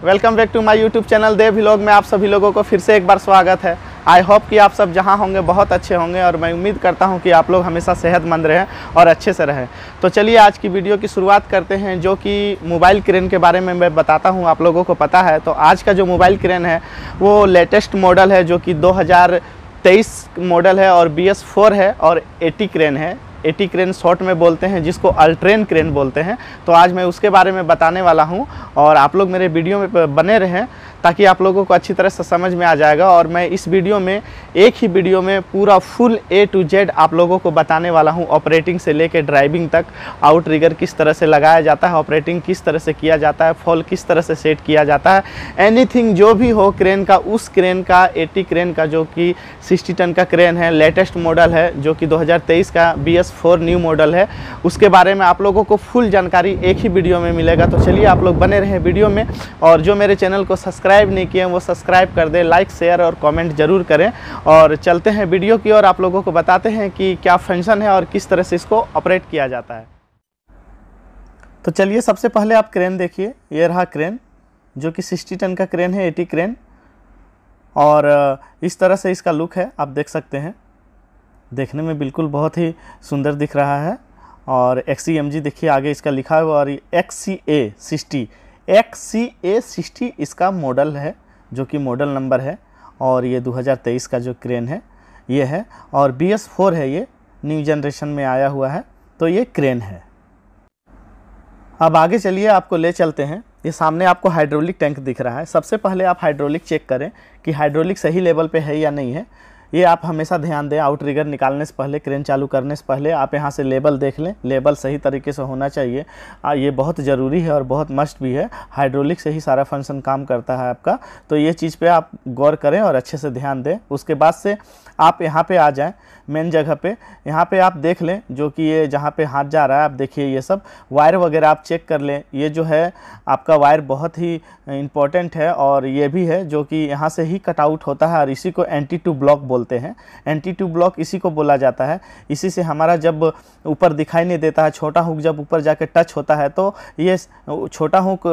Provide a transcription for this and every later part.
Welcome back to my YouTube channel Dev vlog में आप सभी लोगों को फिर से एक बार स्वागत है। आई होप कि आप सब जहां होंगे बहुत अच्छे होंगे और मैं उम्मीद करता हूं कि आप लोग हमेशा सेहतमंद रहें और अच्छे से रहें। तो चलिए आज की वीडियो की शुरुआत करते हैं, जो कि मोबाइल क्रेन के बारे में मैं बताता हूं। आप लोगों को पता है तो आज का जो मोबाइल क्रेन है वो लेटेस्ट मॉडल है, जो कि 2023 मॉडल है और BS4 है और 80 क्रेन है। 80 क्रेन शॉर्ट में बोलते हैं, जिसको अल्ट्रेन क्रेन बोलते हैं। तो आज मैं उसके बारे में बताने वाला हूं और आप लोग मेरे वीडियो में बने रहें ताकि आप लोगों को अच्छी तरह से समझ में आ जाएगा। और मैं इस वीडियो में एक ही वीडियो में पूरा फुल A to Z आप लोगों को बताने वाला हूं, ऑपरेटिंग से लेकर ड्राइविंग तक। आउट रिगर किस तरह से लगाया जाता है, ऑपरेटिंग किस तरह से किया जाता है, फॉल किस तरह से सेट किया जाता है, एनीथिंग जो भी हो क्रेन का, उस क्रेन का 80 क्रेन का जो कि 60 टन का क्रेन है, लेटेस्ट मॉडल है, जो कि 2023 का BS4 न्यू मॉडल है, उसके बारे में आप लोगों को फुल जानकारी एक ही वीडियो में मिलेगा। तो चलिए आप लोग बने रहें वीडियो में, और जो मेरे चैनल को सब्सक्राइब नहीं किए वो सब्सक्राइब कर दें, लाइक शेयर और कमेंट जरूर करें। और चलते हैं वीडियो की और आप लोगों को बताते हैं कि क्या फंक्शन है और किस तरह से इसको ऑपरेट किया जाता है। तो चलिए सबसे पहले आप क्रेन देखिए, ये रहा क्रेन जो कि 60 टन का क्रेन है, 80 क्रेन, और इस तरह से इसका लुक है, आप देख सकते हैं। देखने में बिल्कुल बहुत ही सुंदर दिख रहा है। और XCMG देखिए आगे इसका लिखा हुआ, और XCA60 इसका मॉडल है, जो कि मॉडल नंबर है। और ये 2023 का जो क्रेन है ये है, और BS4 है, ये न्यू जनरेशन में आया हुआ है। तो ये क्रेन है। अब आगे चलिए आपको ले चलते हैं। ये सामने आपको हाइड्रोलिक टैंक दिख रहा है। सबसे पहले आप हाइड्रोलिक चेक करें कि हाइड्रोलिक सही लेवल पे है या नहीं है। ये आप हमेशा ध्यान दें, आउट रिगर निकालने से पहले, क्रेन चालू करने से पहले आप यहाँ से लेवल देख लें। लेवल सही तरीके से होना चाहिए, ये बहुत ज़रूरी है और बहुत मस्ट भी है। हाइड्रोलिक से ही सारा फंक्शन काम करता है आपका। तो ये चीज़ पे आप गौर करें और अच्छे से ध्यान दें। उसके बाद से आप यहाँ पे आ जाएं मेन जगह पे। यहाँ पे आप देख लें, जो कि ये जहाँ पे हाथ जा रहा है, आप देखिए ये सब वायर वगैरह आप चेक कर लें। ये जो है आपका वायर बहुत ही इम्पोर्टेंट है, और ये भी है जो कि यहाँ से ही कट आउट होता है, और इसी को एंटी-टू ब्लॉक बोलते हैं। एंटी-टू ब्लॉक इसी को बोला जाता है। इसी से हमारा जब ऊपर दिखाई नहीं देता है, छोटा हुक जब ऊपर जाके टच होता है तो ये छोटा हुक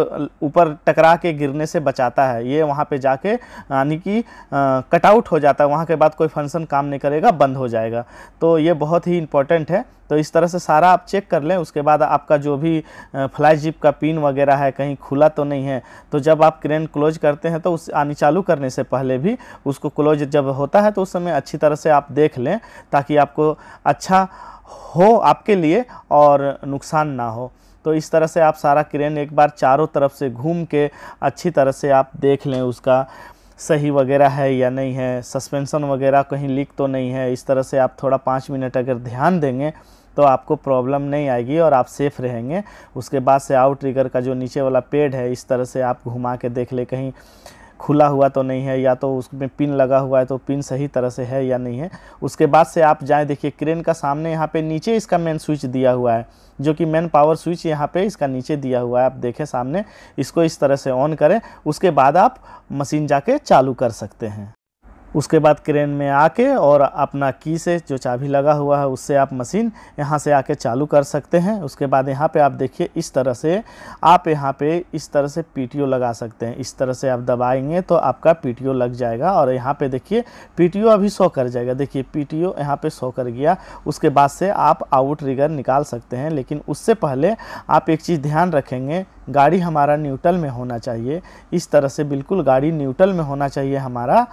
ऊपर टकरा के गिरने से बचाता है। ये वहाँ पे जाके यानी कि कट आउट हो जाता है, वहाँ के बाद कोई फंक्शन काम नहीं करेगा, बंद हो जाएगा। तो ये बहुत ही इंपॉर्टेंट है। तो इस तरह से सारा आप चेक कर लें। उसके बाद आपका जो भी फ्लाई जिप का पिन वगैरह है कहीं खुला तो नहीं है। तो जब आप क्रेन क्लोज करते हैं तो उस आनी चालू करने से पहले भी उसको क्लोज जब होता है तो उस समय अच्छी तरह से आप देख लें, ताकि आपको अच्छा हो आपके लिए और नुकसान ना हो। तो इस तरह से आप सारा क्रेन एक बार चारों तरफ से घूम के अच्छी तरह से आप देख लें, उसका सही वगैरह है या नहीं है, सस्पेंशन वगैरह कहीं लीक तो नहीं है। इस तरह से आप थोड़ा 5 मिनट अगर ध्यान देंगे तो आपको प्रॉब्लम नहीं आएगी और आप सेफ रहेंगे। उसके बाद से आउट रिगर का जो नीचे वाला पेड है, इस तरह से आप घुमा के देख ले, कहीं खुला हुआ तो नहीं है, या तो उसमें पिन लगा हुआ है तो पिन सही तरह से है या नहीं है। उसके बाद से आप जाएं, देखिए क्रेन का सामने यहाँ पे नीचे इसका मेन स्विच दिया हुआ है, जो कि मेन पावर स्विच यहाँ पे इसका नीचे दिया हुआ है। आप देखें सामने, इसको इस तरह से ऑन करें। उसके बाद आप मशीन जाके चालू कर सकते हैं। उसके बाद क्रेन में आके और अपना की से जो चाबी लगा हुआ है उससे आप मशीन यहाँ से आके चालू कर सकते हैं। उसके बाद यहाँ पे आप देखिए इस तरह से आप यहाँ पे इस तरह से PTO लगा सकते हैं। इस तरह से आप दबाएंगे तो आपका PTO लग जाएगा, और यहाँ पे देखिए PTO अभी शो कर जाएगा। देखिए PTO यहाँ पे शो कर गया। उसके बाद से आप आउट रिगर निकाल सकते हैं, लेकिन उससे पहले आप एक चीज़ ध्यान रखेंगे, गाड़ी हमारा न्यूट्रल में होना चाहिए। इस तरह से बिल्कुल गाड़ी न्यूट्रल में होना चाहिए हमारा।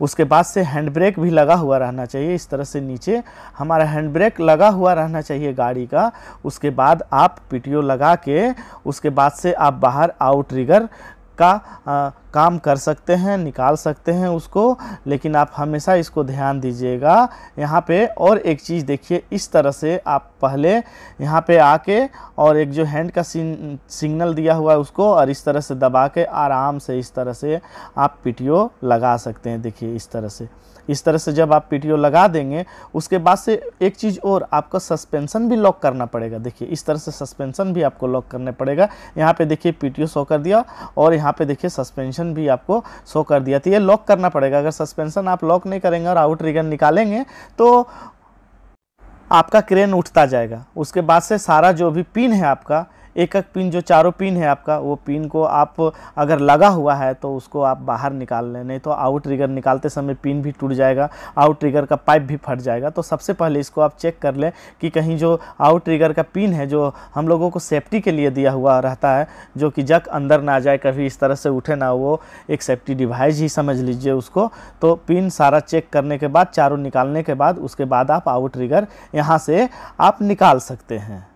उसके बाद से हैंड ब्रेक भी लगा हुआ रहना चाहिए। इस तरह से नीचे हमारा हैंड ब्रेक लगा हुआ रहना चाहिए गाड़ी का। उसके बाद आप PTO लगा के उसके बाद से आप बाहर आउट रिगर का काम कर सकते हैं, निकाल सकते हैं उसको। लेकिन आप हमेशा इसको ध्यान दीजिएगा यहाँ पे। और एक चीज़ देखिए, इस तरह से आप पहले यहाँ पे आके और एक जो हैंड का सिग्नल दिया हुआ है उसको, और इस तरह से दबा के आराम से इस तरह से आप PTO लगा सकते हैं। देखिए इस तरह से जब आप PTO लगा देंगे, उसके बाद से एक चीज़ और, आपका सस्पेंशन भी लॉक करना पड़ेगा। देखिए इस तरह से सस्पेंशन भी आपको लॉक करना पड़ेगा। यहाँ पे देखिए PTO शो कर दिया, और यहाँ पे देखिए सस्पेंशन भी आपको शो कर दिया। तो ये लॉक करना पड़ेगा। अगर सस्पेंशन आप लॉक नहीं करेंगे और आउट रिगर निकालेंगे तो आपका क्रेन उठता जाएगा। उसके बाद से सारा जो भी पिन है आपका एक एक पिन जो चारों पिन है आपका, वो पिन को आप अगर लगा हुआ है तो उसको आप बाहर निकाल लें, नहीं तो आउट ट्रिगर निकालते समय पिन भी टूट जाएगा, आउट ट्रिगर का पाइप भी फट जाएगा। तो सबसे पहले इसको आप चेक कर लें कि कहीं जो आउट ट्रिगर का पिन है जो हम लोगों को सेफ्टी के लिए दिया हुआ रहता है, जो कि जक अंदर ना जाए, कभी इस तरह से उठे ना, वो एक सेफ्टी डिवाइस ही समझ लीजिए उसको। तो पिन सारा चेक करने के बाद, चारों निकालने के बाद, उसके बाद आप आउट ट्रिगर यहाँ से आप निकाल सकते हैं।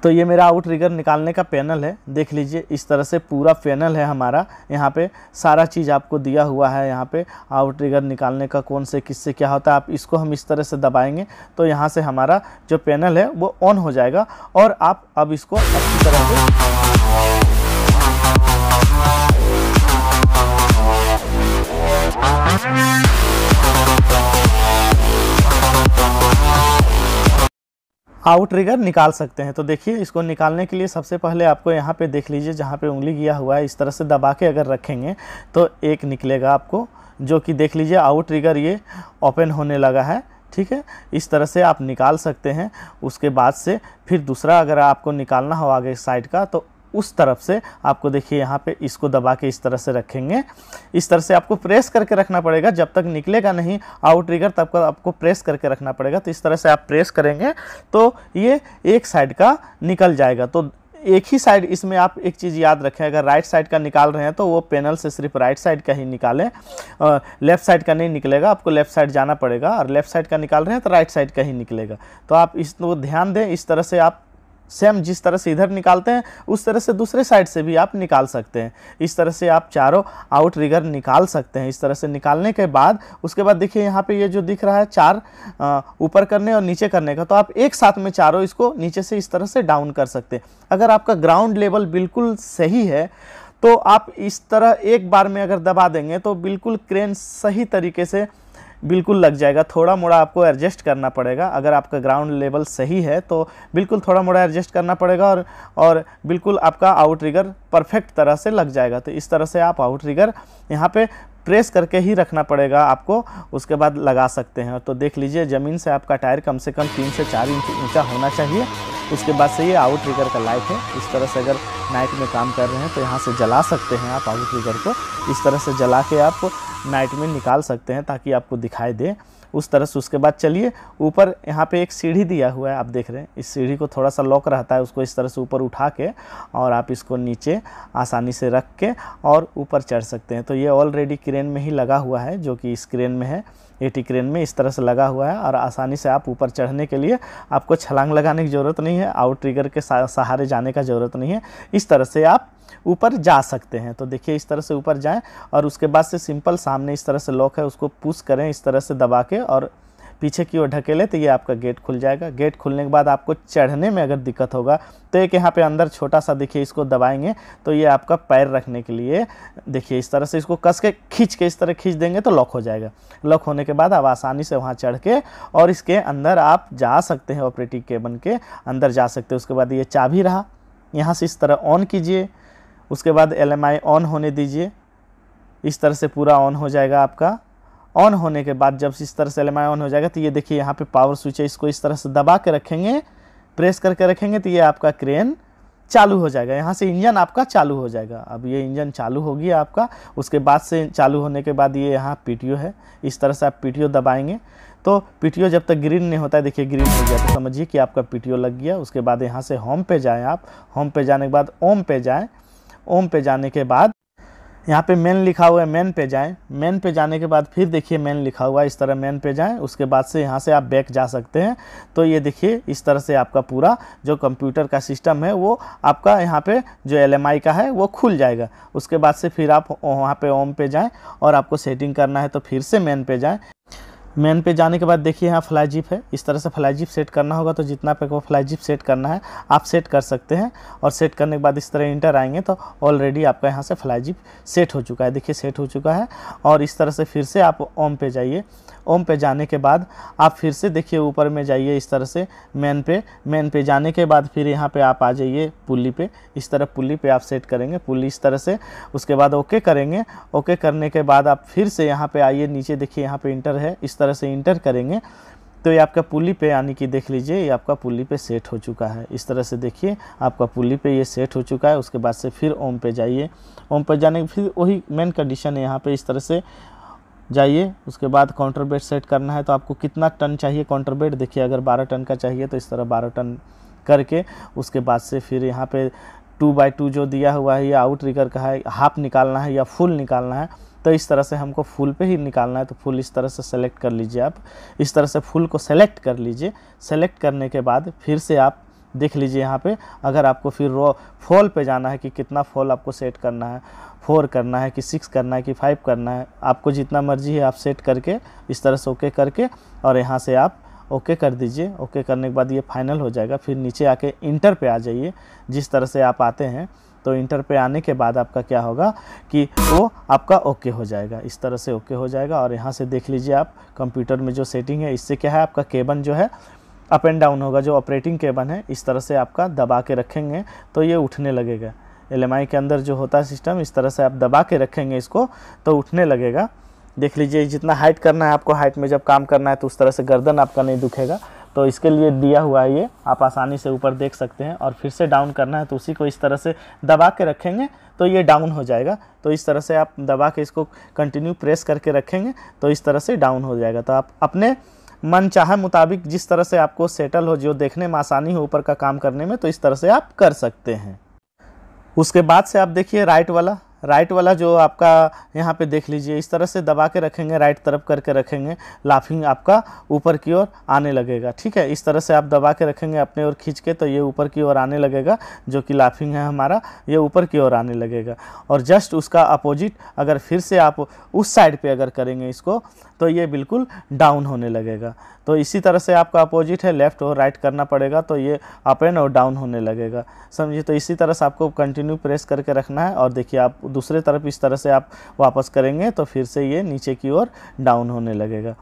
तो ये मेरा आउट ट्रिगर निकालने का पैनल है, देख लीजिए इस तरह से पूरा पैनल है हमारा। यहाँ पे सारा चीज़ आपको दिया हुआ है, यहाँ पे आउट ट्रिगर निकालने का कौन से किससे क्या होता है। आप इसको हम इस तरह से दबाएंगे तो यहाँ से हमारा जो पैनल है वो ऑन हो जाएगा, और आप अब इसको अच्छी तरह से आउट ट्रिगर निकाल सकते हैं। तो देखिए इसको निकालने के लिए सबसे पहले आपको यहाँ पे देख लीजिए, जहाँ पे उंगली किया हुआ है, इस तरह से दबा के अगर रखेंगे तो एक निकलेगा आपको, जो कि देख लीजिए आउट ट्रिगर ये ओपन होने लगा है। ठीक है, इस तरह से आप निकाल सकते हैं। उसके बाद से फिर दूसरा अगर आपको निकालना हो आगे साइड का, तो उस तरफ से आपको देखिए यहाँ पे इसको दबा के इस तरह से रखेंगे। इस तरह से आपको प्रेस करके रखना पड़ेगा, जब तक निकलेगा नहीं आउट ट्रिगर तब तक आपको प्रेस करके रखना पड़ेगा। तो इस तरह से आप प्रेस करेंगे तो ये एक साइड का निकल जाएगा। तो एक ही साइड, इसमें आप एक चीज़ याद रखें, अगर राइट साइड का निकाल रहे हैं तो वो पैनल से सिर्फ राइट साइड का ही निकालें, लेफ़्ट साइड का नहीं निकलेगा, आपको लेफ़्ट साइड जाना पड़ेगा। और लेफ़्ट साइड का निकाल रहे हैं तो राइट साइड का ही निकलेगा। तो आप इसको ध्यान दें, इस तरह से आप सेम जिस तरह से इधर निकालते हैं उस तरह से दूसरे साइड से भी आप निकाल सकते हैं। इस तरह से आप चारों आउट ट्रिगर निकाल सकते हैं। इस तरह से निकालने के बाद उसके बाद देखिए यहाँ पे ये जो दिख रहा है 4 ऊपर करने और नीचे करने का, तो आप एक साथ में चारों इसको नीचे से इस तरह से डाउन कर सकते हैं। अगर आपका ग्राउंड लेवल बिल्कुल सही है तो आप इस तरह एक बार में अगर दबा देंगे तो बिल्कुल क्रेन सही तरीके से बिल्कुल लग जाएगा। थोड़ा मोड़ा आपको एडजस्ट करना पड़ेगा। अगर आपका ग्राउंड लेवल सही है तो बिल्कुल थोड़ा मोड़ा एडजस्ट करना पड़ेगा, और बिल्कुल आपका आउट ट्रिगर परफेक्ट तरह से लग जाएगा। तो इस तरह से आप आउट ट्रिगर यहाँ पे प्रेस करके ही रखना पड़ेगा आपको, उसके बाद लगा सकते हैं। तो देख लीजिए ज़मीन से आपका टायर कम से कम 3 से 4 इंच ऊँचा होना चाहिए। उसके बाद से ये आउट ट्रिगर का लाइट है। इस तरह से अगर नाइट में काम कर रहे हैं तो यहाँ से जला सकते हैं आप आउट ट्रिगर को। इस तरह से जला के आप नाइट में निकाल सकते हैं ताकि आपको दिखाई दे उस तरह से। उसके बाद चलिए ऊपर यहाँ पे एक सीढ़ी दिया हुआ है, आप देख रहे हैं। इस सीढ़ी को थोड़ा सा लॉक रहता है, उसको इस तरह से ऊपर उठा के और आप इसको नीचे आसानी से रख के और ऊपर चढ़ सकते हैं। तो ये ऑलरेडी क्रेन में ही लगा हुआ है, जो कि इस क्रेन में है, एटी क्रेन में इस तरह से लगा हुआ है। और आसानी से आप ऊपर चढ़ने के लिए आपको छलांग लगाने की ज़रूरत नहीं है, आउट ट्रिगर के सहारे जाने का ज़रूरत नहीं है। इस तरह से आप ऊपर जा सकते हैं। तो देखिए इस तरह से ऊपर जाएं और उसके बाद से सिंपल सामने इस तरह से लॉक है, उसको पुश करें इस तरह से दबा के और पीछे की ओर ढकेले तो ये आपका गेट खुल जाएगा। गेट खुलने के बाद आपको चढ़ने में अगर दिक्कत होगा तो एक यहाँ पे अंदर छोटा सा देखिए, इसको दबाएंगे तो ये आपका पैर रखने के लिए, देखिए इस तरह से इसको कस के खींच के इस तरह खींच देंगे तो लॉक हो जाएगा। लॉक होने के बाद आप आसानी से वहाँ चढ़ के और इसके अंदर आप जा सकते हैं, ऑपरेटिंग केबिन के अंदर जा सकते हैं। उसके बाद ये चाबी रहा, यहाँ से इस तरह ऑन कीजिए, उसके बाद LMI ऑन होने दीजिए। इस तरह से पूरा ऑन हो जाएगा आपका। ऑन होने के बाद जब इस तरह से LMI ऑन हो जाएगा तो ये देखिए यहाँ पे पावर स्विच है, इसको इस तरह से दबा के रखेंगे, प्रेस करके रखेंगे तो ये आपका क्रेन चालू हो जाएगा। यहाँ से इंजन आपका चालू हो जाएगा। अब ये इंजन चालू हो गया आपका। उसके बाद से चालू होने के बाद ये यहाँ PTO है, इस तरह से आप PTO दबाएंगे तो PTO जब तक ग्रीन नहीं होता है, देखिए ग्रीन हो गया तो समझिए कि आपका PTO लग गया। उसके बाद यहाँ से होम पे जाएँ आप, होम पे जाने के बाद ओम पे जाएँ, ओम पे जाने के बाद यहाँ पे मेन लिखा हुआ है, मेन पे जाएं। मेन पे जाने के बाद फिर देखिए मेन लिखा हुआ है, इस तरह मेन पे जाएं। उसके बाद से यहाँ से आप बैक जा सकते हैं। तो ये देखिए इस तरह से आपका पूरा जो कंप्यूटर का सिस्टम है वो आपका यहाँ पे जो LMI का है वो खुल जाएगा। उसके बाद से फिर आप वहाँ पे होम पे जाएँ और आपको सेटिंग करना है तो फिर से मेन पे जाएँ। मेन पे जाने के बाद देखिए यहाँ फ्लाई जिप है, इस तरह से फ्लाई जिप सेट करना होगा तो जितना पे को फ्लाई जिप सेट करना है आप सेट कर सकते हैं। और सेट करने के बाद इस तरह इंटर आएंगे तो ऑलरेडी आपका यहाँ से फ्लाई जिप सेट हो चुका है, देखिए सेट हो चुका है। और इस तरह से फिर से आप ओम पे जाइए। ओम पे जाने के बाद आप फिर से देखिए ऊपर में जाइए इस तरह से मेन पे जाने के बाद फिर यहाँ पे आप आ जाइए पुल्ली पे, इस तरह पुल्ली पे आप सेट करेंगे, पुल्ली इस तरह से। उसके बाद ओके करेंगे। ओके करने के बाद आप फिर से यहाँ पे आइए नीचे, देखिए यहाँ पे इंटर है, इस तरह से इंटर करेंगे। तो ये आपका पुली पे यानी कि देख लीजिए ये आपका पुली पे सेट हो चुका है। इस तरह से देखिए आपका पुली पे ये सेट हो चुका है। उसके बाद से फिर ओम पे जाइए, ओम पे जाने के फिर वही मेन कंडीशन है, यहाँ पे इस तरह से जाइए। उसके बाद काउंटर बेड सेट करना है। तो आपको कितना टन चाहिए काउंटर बेड, देखिए अगर 12 टन का चाहिए तो इस तरह 12 टन करके उसके बाद से फिर यहाँ पे 2x2 जो दिया हुआ है ये आउट रिगर का है, हाफ निकालना है या फुल निकालना है। तो इस तरह से हमको फुल पे ही निकालना है, तो फुल इस तरह से सेलेक्ट कर लीजिए। आप इस तरह से फुल को सेलेक्ट कर लीजिए। सेलेक्ट करने के बाद फिर से आप देख लीजिए यहाँ पे अगर आपको फिर फॉल पे जाना है कि कितना फॉल आपको सेट करना है, 4 करना है कि 6 करना है कि 5 करना है, आपको जितना मर्जी है आप सेट करके इस तरह से ओके करके और यहाँ से आप ओके कर दीजिए। ओके करने के बाद ये फाइनल हो जाएगा। फिर नीचे आके इंटर पे आ जाइए। जिस तरह से आप आते हैं तो इंटर पे आने के बाद आपका क्या होगा कि वो आपका ओके हो जाएगा, इस तरह से ओके हो जाएगा। और यहाँ से देख लीजिए आप कंप्यूटर में जो सेटिंग है इससे क्या है आपका केबन जो है अप एंड डाउन होगा। जो ऑपरेटिंग केबन है इस तरह से आपका दबा के रखेंगे तो ये उठने लगेगा। LMI के अंदर जो होता है सिस्टम इस तरह से आप दबा के रखेंगे इसको तो उठने लगेगा। देख लीजिए जितना हाइट करना है आपको, हाइट में जब काम करना है तो उस तरह से गर्दन आपका नहीं दुखेगा। तो इसके लिए दिया हुआ है ये, आप आसानी से ऊपर देख सकते हैं। और फिर से डाउन करना है तो उसी को इस तरह से दबा के रखेंगे तो ये डाउन हो जाएगा। तो इस तरह से आप दबा के इसको कंटिन्यू प्रेस करके रखेंगे तो इस तरह से डाउन हो जाएगा। तो आप अपने मन चाहे मुताबिक जिस तरह से आपको सेटल हो, जो देखने में आसानी हो ऊपर का काम करने में, तो इस तरह से आप कर सकते हैं। उसके बाद से आप देखिए राइट वाला जो आपका यहाँ पे देख लीजिए इस तरह से दबा के रखेंगे, राइट तरफ करके रखेंगे, लाफिंग आपका ऊपर की ओर आने लगेगा। ठीक है, इस तरह से आप दबा के रखेंगे अपने ओर खींच के तो ये ऊपर की ओर आने लगेगा। जो कि लाफिंग है हमारा ये ऊपर की ओर आने लगेगा। और जस्ट उसका अपोजिट अगर फिर से आप उस साइड पे अगर करेंगे इसको तो ये बिल्कुल डाउन होने लगेगा। तो इसी तरह से आपका अपोजिट है, लेफ़्ट और राइट करना पड़ेगा तो ये अप एंड और डाउन होने लगेगा, समझिए। तो इसी तरह से आपको कंटिन्यू प्रेस करके रखना है। और देखिए आप दूसरे तरफ इस तरह से आप वापस करेंगे तो फिर से ये नीचे की ओर डाउन होने लगेगा।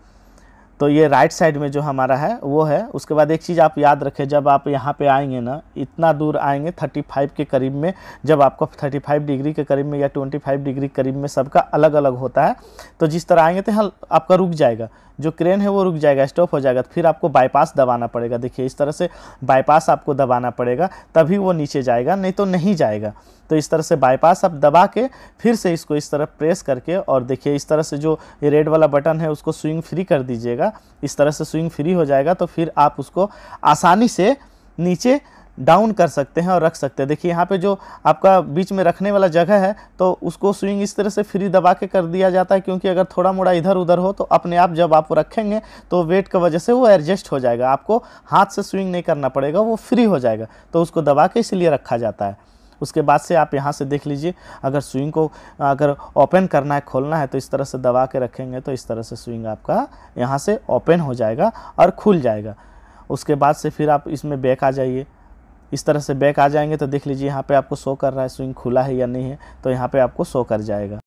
तो ये राइट साइड में जो हमारा है वो है। उसके बाद एक चीज़ आप याद रखें, जब आप यहाँ पे आएंगे ना, इतना दूर आएंगे 35 के करीब में, जब आपको 35 डिग्री के करीब में या 25 डिग्री करीब में सबका अलग अलग होता है। तो जिस तरह आएंगे तो यहाँ आपका रुक जाएगा, जो क्रेन है वो रुक जाएगा, स्टॉप हो जाएगा। फिर आपको बाईपास दबाना पड़ेगा। देखिए इस तरह से बाईपास आपको दबाना पड़ेगा तभी वो नीचे जाएगा, नहीं तो नहीं जाएगा। तो इस तरह से बाईपास आप दबा के फिर से इसको इस तरह प्रेस करके, और देखिए इस तरह से जो ये रेड वाला बटन है उसको स्विंग फ्री कर दीजिएगा। इस तरह से स्विंग फ्री हो जाएगा तो फिर आप उसको आसानी से नीचे डाउन कर सकते हैं और रख सकते हैं। देखिए यहाँ पे जो आपका बीच में रखने वाला जगह है तो उसको स्विंग इस तरह से फ्री दबा के कर दिया जाता है, क्योंकि अगर थोड़ा मोड़ा इधर उधर हो तो अपने आप जब आप रखेंगे तो वेट की वजह से वो एडजस्ट हो जाएगा, आपको हाथ से स्विंग नहीं करना पड़ेगा, वो फ्री हो जाएगा। तो उसको दबा के इसलिए रखा जाता है। उसके बाद से आप यहाँ से देख लीजिए, अगर स्विंग को अगर ओपन करना है, खोलना है, तो इस तरह से दबा के रखेंगे तो इस तरह से स्विंग आपका यहाँ से ओपन हो जाएगा और खुल जाएगा। उसके बाद से फिर आप इसमें बैक आ जाइए। इस तरह से बैक आ जाएंगे तो देख लीजिए यहाँ पे आपको शो कर रहा है स्विंग खुला है या नहीं है, तो यहाँ पे आपको शो कर जाएगा।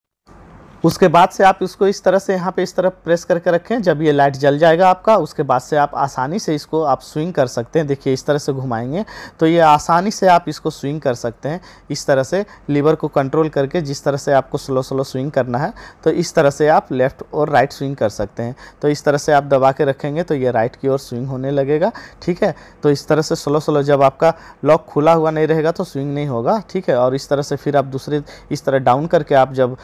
उसके बाद से आप इसको इस तरह से यहाँ पे इस तरफ प्रेस करके रखें, जब ये लाइट जल जाएगा आपका, उसके बाद से आप आसानी से इसको आप स्विंग कर सकते हैं। देखिए इस तरह से घुमाएंगे तो ये आसानी से आप इसको स्विंग कर सकते हैं। इस तरह से लीवर को कंट्रोल करके जिस तरह से आपको स्लो स्लो स्विंग करना है तो इस तरह से आप लेफ़्ट और राइट स्विंग कर सकते हैं। तो इस तरह से आप दबा के रखेंगे तो ये राइट की ओर स्विंग होने लगेगा। ठीक है, तो इस तरह से स्लो स्लो, जब आपका लॉक खुला हुआ नहीं रहेगा तो स्विंग नहीं होगा। ठीक है, और इस तरह से फिर आप दूसरे इस तरह डाउन करके आप जब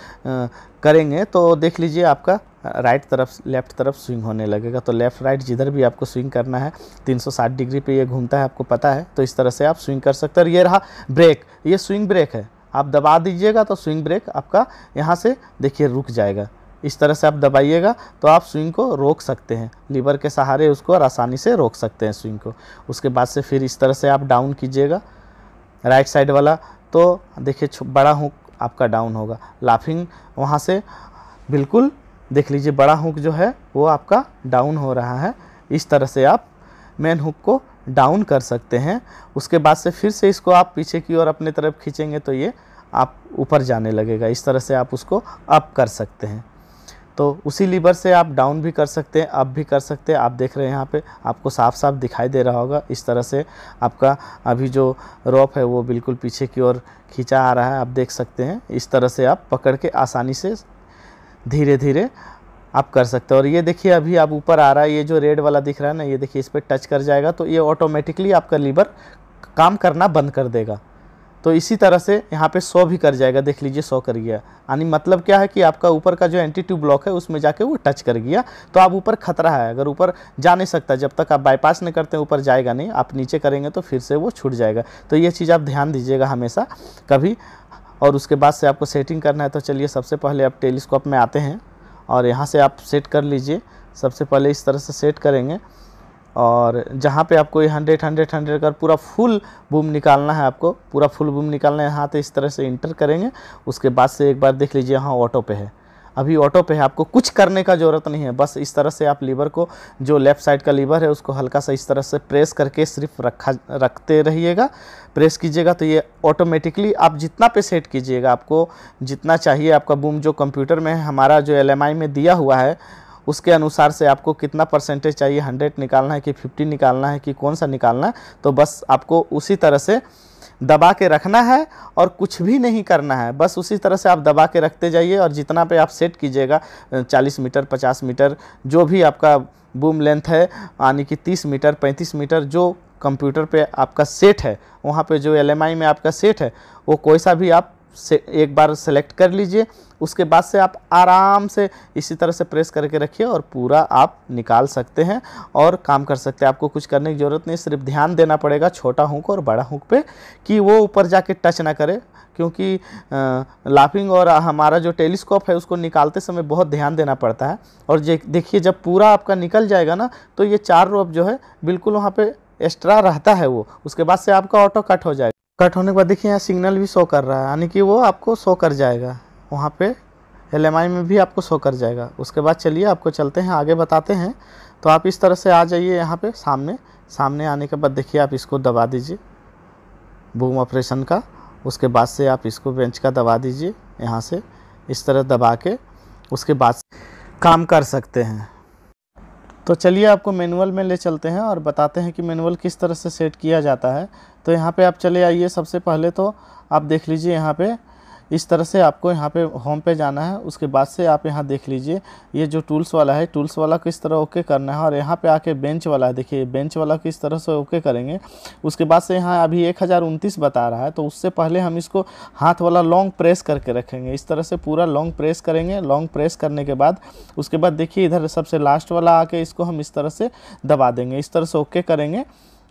करेंगे तो देख लीजिए आपका राइट तरफ लेफ़्ट तरफ स्विंग होने लगेगा। तो लेफ़्ट राइट जिधर भी आपको स्विंग करना है 360 डिग्री पे ये घूमता है, आपको पता है। तो इस तरह से आप स्विंग कर सकते हैं। और ये रहा ब्रेक, ये स्विंग ब्रेक है, आप दबा दीजिएगा तो स्विंग ब्रेक आपका यहाँ से देखिए रुक जाएगा। इस तरह से आप दबाइएगा तो आप स्विंग को रोक सकते हैं, लीवर के सहारे उसको और आसानी से रोक सकते हैं स्विंग को। उसके बाद से फिर इस तरह से आप डाउन कीजिएगा राइट साइड वाला, तो देखिए बड़ा हुक आपका डाउन होगा। लाफिंग वहाँ से बिल्कुल देख लीजिए बड़ा हुक जो है वो आपका डाउन हो रहा है। इस तरह से आप मेन हुक को डाउन कर सकते हैं। उसके बाद से फिर से इसको आप पीछे की ओर अपने तरफ खींचेंगे तो ये आप ऊपर जाने लगेगा। इस तरह से आप उसको अप कर सकते हैं। तो उसी लीवर से आप डाउन भी कर सकते हैं, अप भी कर सकते हैं। आप देख रहे हैं यहाँ पे आपको साफ साफ दिखाई दे रहा होगा। इस तरह से आपका अभी जो रोप है वो बिल्कुल पीछे की ओर खींचा आ रहा है, आप देख सकते हैं। इस तरह से आप पकड़ के आसानी से धीरे धीरे आप कर सकते हो। और ये देखिए अभी आप ऊपर आ रहा है, ये जो रेड वाला दिख रहा है ना, ये देखिए इस पर टच कर जाएगा तो ये ऑटोमेटिकली आपका लीवर काम करना बंद कर देगा। तो इसी तरह से यहाँ पे 100 भी कर जाएगा, देख लीजिए 100 कर गया। यानी मतलब क्या है कि आपका ऊपर का जो एंटी ट्यूब ब्लॉक है उसमें जाके वो टच कर गया, तो आप ऊपर खतरा है, अगर ऊपर जा नहीं सकता, जब तक आप बाईपास नहीं करते ऊपर जाएगा नहीं, आप नीचे करेंगे तो फिर से वो छूट जाएगा। तो ये चीज़ आप ध्यान दीजिएगा हमेशा कभी। और उसके बाद से आपको सेटिंग करना है, तो चलिए सबसे पहले आप टेलीस्कोप में आते हैं और यहाँ से आप सेट कर लीजिए। सबसे पहले इस तरह से सेट करेंगे और जहाँ पे आपको ये 100 कर पूरा फुल बूम निकालना है, आपको पूरा फुल बूम निकालना है यहाँ, तो इस तरह से इंटर करेंगे। उसके बाद से एक बार देख लीजिए यहाँ ऑटो पे है, अभी ऑटो पे है, आपको कुछ करने का ज़रूरत नहीं है। बस इस तरह से आप लीवर को, जो लेफ़्ट साइड का लीवर है उसको हल्का सा इस तरह से प्रेस करके सिर्फ रखते रहिएगा, प्रेस कीजिएगा तो ये ऑटोमेटिकली आप जितना पे सेट कीजिएगा, आपको जितना चाहिए आपका बूम, जो कंप्यूटर में हमारा जो LMI में दिया हुआ है उसके अनुसार से आपको कितना परसेंटेज चाहिए, 100 निकालना है कि 50 निकालना है कि कौन सा निकालना है, तो बस आपको उसी तरह से दबा के रखना है और कुछ भी नहीं करना है। बस उसी तरह से आप दबा के रखते जाइए और जितना पे आप सेट कीजिएगा, 40 मीटर 50 मीटर जो भी आपका बूम लेंथ है, यानी कि 30 मीटर 35 मीटर जो कंप्यूटर पे आपका सेट है, वहाँ पे जो LMI में आपका सेट है वो कोई सा भी आप से एक बार सेलेक्ट कर लीजिए। उसके बाद से आप आराम से इसी तरह से प्रेस करके रखिए और पूरा आप निकाल सकते हैं और काम कर सकते हैं। आपको कुछ करने की ज़रूरत नहीं, सिर्फ ध्यान देना पड़ेगा छोटा हुक और बड़ा हुक पे कि वो ऊपर जाके टच ना करे, क्योंकि लाफिंग और हमारा जो टेलीस्कोप है उसको निकालते समय बहुत ध्यान देना पड़ता है। और देखिए जब पूरा आपका निकल जाएगा ना, तो ये 4 रोप जो है बिल्कुल वहाँ पे एक्स्ट्रा रहता है वो, उसके बाद से आपका ऑटो कट हो जाएगा। कट होने के बाद देखिए यहाँ सिग्नल भी शो कर रहा है, यानी कि वो आपको शो कर जाएगा, वहाँ पे LMI में भी आपको शो कर जाएगा। उसके बाद चलिए आपको चलते हैं आगे बताते हैं। तो आप इस तरह से आ जाइए यहाँ पे सामने आने के बाद देखिए आप इसको दबा दीजिए बूम ऑपरेशन का। उसके बाद से आप इसको बेंच का दबा दीजिए, यहाँ से इस तरह दबा के उसके बाद काम कर सकते हैं। तो चलिए आपको मैनुअल में ले चलते हैं और बताते हैं कि मैनुअल किस तरह से सेट किया जाता है। तो यहाँ पे आप चले आइए। सबसे पहले तो आप देख लीजिए यहाँ पे इस तरह से आपको यहाँ पे होम पे जाना है। उसके बाद से आप यहाँ देख लीजिए ये जो टूल्स वाला है, टूल्स वाला किस तरह ओके करना है, और यहाँ पे आके बेंच वाला है, देखिए बेंच वाला किस तरह से ओके करेंगे। उसके बाद से यहाँ अभी 1029 बता रहा है, तो उससे पहले हम इसको हाथ वाला लॉन्ग प्रेस करके रखेंगे। इस तरह से पूरा लॉन्ग प्रेस करेंगे। लॉन्ग प्रेस करने के बाद उसके बाद देखिए इधर सबसे लास्ट वाला आके इसको हम इस तरह से दबा देंगे, इस तरह से ओके करेंगे।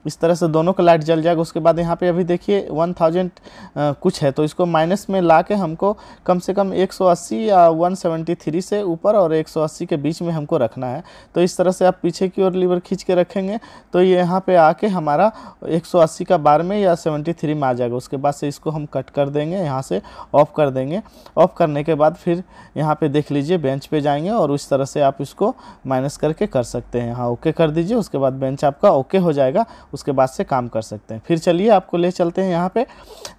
इस तरह से दोनों का लाइट जल जाएगा। उसके बाद यहाँ पे अभी देखिए 1000 कुछ है, तो इसको माइनस में ला के हमको कम से कम 180 या 173 से ऊपर और 180 के बीच में हमको रखना है। तो इस तरह से आप पीछे की ओर लीवर खींच के रखेंगे तो ये यहाँ पे आके हमारा 180 का बार में या 73 में आ जाएगा। उसके बाद से इसको हम कट कर देंगे, यहाँ से ऑफ कर देंगे। ऑफ करने के बाद फिर यहाँ पे देख लीजिए बेंच पे जाएंगे और उस तरह से आप इसको माइनस करके कर सकते हैं। यहाँ ओके कर दीजिए, उसके बाद बेंच आपका ओके हो जाएगा। उसके बाद से काम कर सकते हैं। फिर चलिए आपको ले चलते हैं यहाँ पे,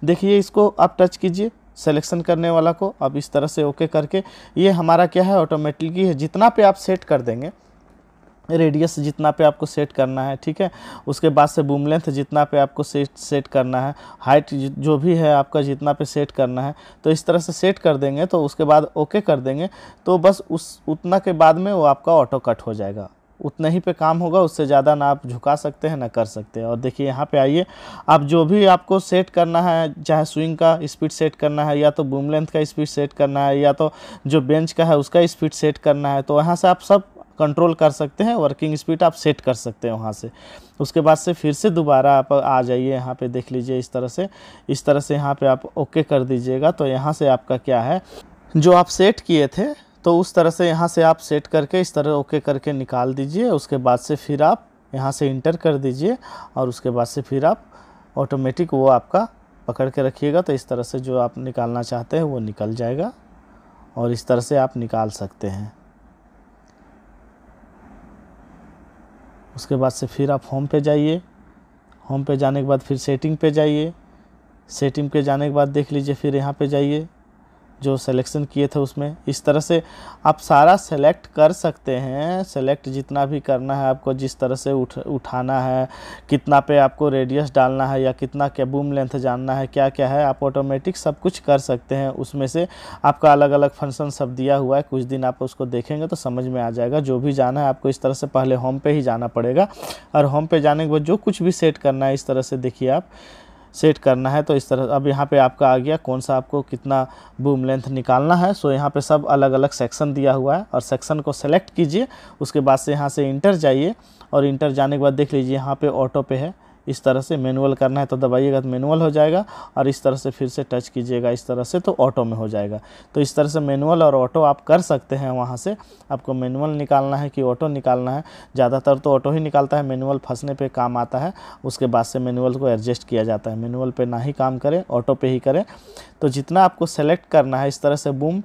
देखिए इसको आप टच कीजिए सिलेक्शन करने वाला को। अब इस तरह से ओके करके ये हमारा क्या है ऑटोमेटिकली है, जितना पे आप सेट कर देंगे रेडियस जितना पे आपको सेट करना है, ठीक है। उसके बाद से बूम लेंथ जितना पे आपको सेट करना है, हाइट जो भी है आपका जितना पे सेट करना है, तो इस तरह से सेट कर देंगे। तो उसके बाद ओके कर देंगे तो बस उतना के बाद में वो आपका ऑटो कट हो जाएगा। उतना ही पे काम होगा, उससे ज़्यादा ना आप झुका सकते हैं ना कर सकते हैं। और देखिए यहाँ पे आइए, आप जो भी आपको सेट करना है, चाहे स्विंग का स्पीड सेट करना है या तो बूम लेंथ का स्पीड सेट करना है या तो जो बेंच का है उसका स्पीड सेट करना है, तो यहाँ से आप सब कंट्रोल कर सकते हैं। वर्किंग स्पीड आप सेट कर सकते हैं वहाँ से। उसके बाद से फिर से दोबारा आप आ जाइए यहाँ पे, देख लीजिए इस तरह से यहाँ पे आप ओके कर दीजिएगा। तो यहाँ से आपका क्या है जो आप सेट किए थे, तो उस तरह से यहाँ से आप सेट करके इस तरह ओके करके निकाल दीजिए। उसके बाद से फिर आप यहाँ से इंटर कर दीजिए और उसके बाद से फिर आप ऑटोमेटिक वो आपका पकड़ के रखिएगा। तो इस तरह से जो आप निकालना चाहते हैं वो निकल जाएगा और इस तरह से आप निकाल सकते हैं। उसके बाद से फिर आप होम पे जाइए। होम पे जाने के बाद फिर सेटिंग पे जाइए। सेटिंग पे जाने के बाद देख लीजिए फिर यहाँ पे जाइए। जो सिलेक्शन किए थे उसमें। इस तरह से आप सारा सेलेक्ट कर सकते हैं, सेलेक्ट जितना भी करना है आपको, जिस तरह से उठाना है, कितना पे आपको रेडियस डालना है या कितना क्या बूम लेंथ जानना है, क्या क्या है, आप ऑटोमेटिक सब कुछ कर सकते हैं। उसमें से आपका अलग अलग फंक्शन सब दिया हुआ है, कुछ दिन आप उसको देखेंगे तो समझ में आ जाएगा। जो भी जाना है आपको इस तरह से पहले होम पे ही जाना पड़ेगा, और होम पे जाने के बाद जो कुछ भी सेट करना है इस तरह से देखिए आप सेट करना है। तो इस तरह अब यहाँ पे आपका आ गया कौन सा आपको कितना बूम लेंथ निकालना है। सो यहाँ पे सब अलग अलग सेक्शन दिया हुआ है, और सेक्शन को सेलेक्ट कीजिए। उसके बाद से यहाँ से इंटर जाइए, और इंटर जाने के बाद देख लीजिए यहाँ पे ऑटो पे है। इस तरह से मैनुअल करना है तो दबाइएगा तो मैनुअल हो जाएगा, और इस तरह से फिर से टच कीजिएगा इस तरह से तो ऑटो में हो जाएगा। तो इस तरह से मैनुअल और ऑटो आप कर सकते हैं। वहाँ से आपको मैनुअल निकालना है कि ऑटो निकालना है, ज़्यादातर तो ऑटो ही निकालता है, मैनुअल फंसने पे काम आता है। उसके बाद से मैनुअल को एडजस्ट किया जाता है, मैनुअल पे ना ही काम करें, ऑटो पे ही करें। तो जितना आपको सेलेक्ट करना है इस तरह से बूम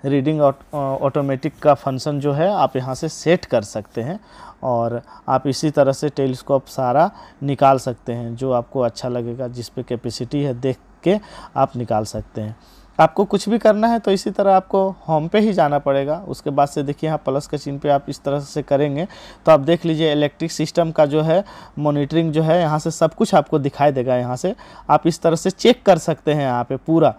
रीडिंग ऑटोमेटिक का फंक्शन जो है आप यहाँ से सेट कर सकते हैं, और आप इसी तरह से टेलीस्कोप सारा निकाल सकते हैं। जो आपको अच्छा लगेगा, जिस पे कैपेसिटी है देख के आप निकाल सकते हैं। आपको कुछ भी करना है तो इसी तरह आपको होम पे ही जाना पड़ेगा। उसके बाद से देखिए यहाँ प्लस के चिन्ह पे आप इस तरह से करेंगे तो आप देख लीजिए इलेक्ट्रिक सिस्टम का जो है मॉनिटरिंग जो है यहाँ से सब कुछ आपको दिखाई देगा। यहाँ से आप इस तरह से चेक कर सकते हैं, यहाँ पे पूरा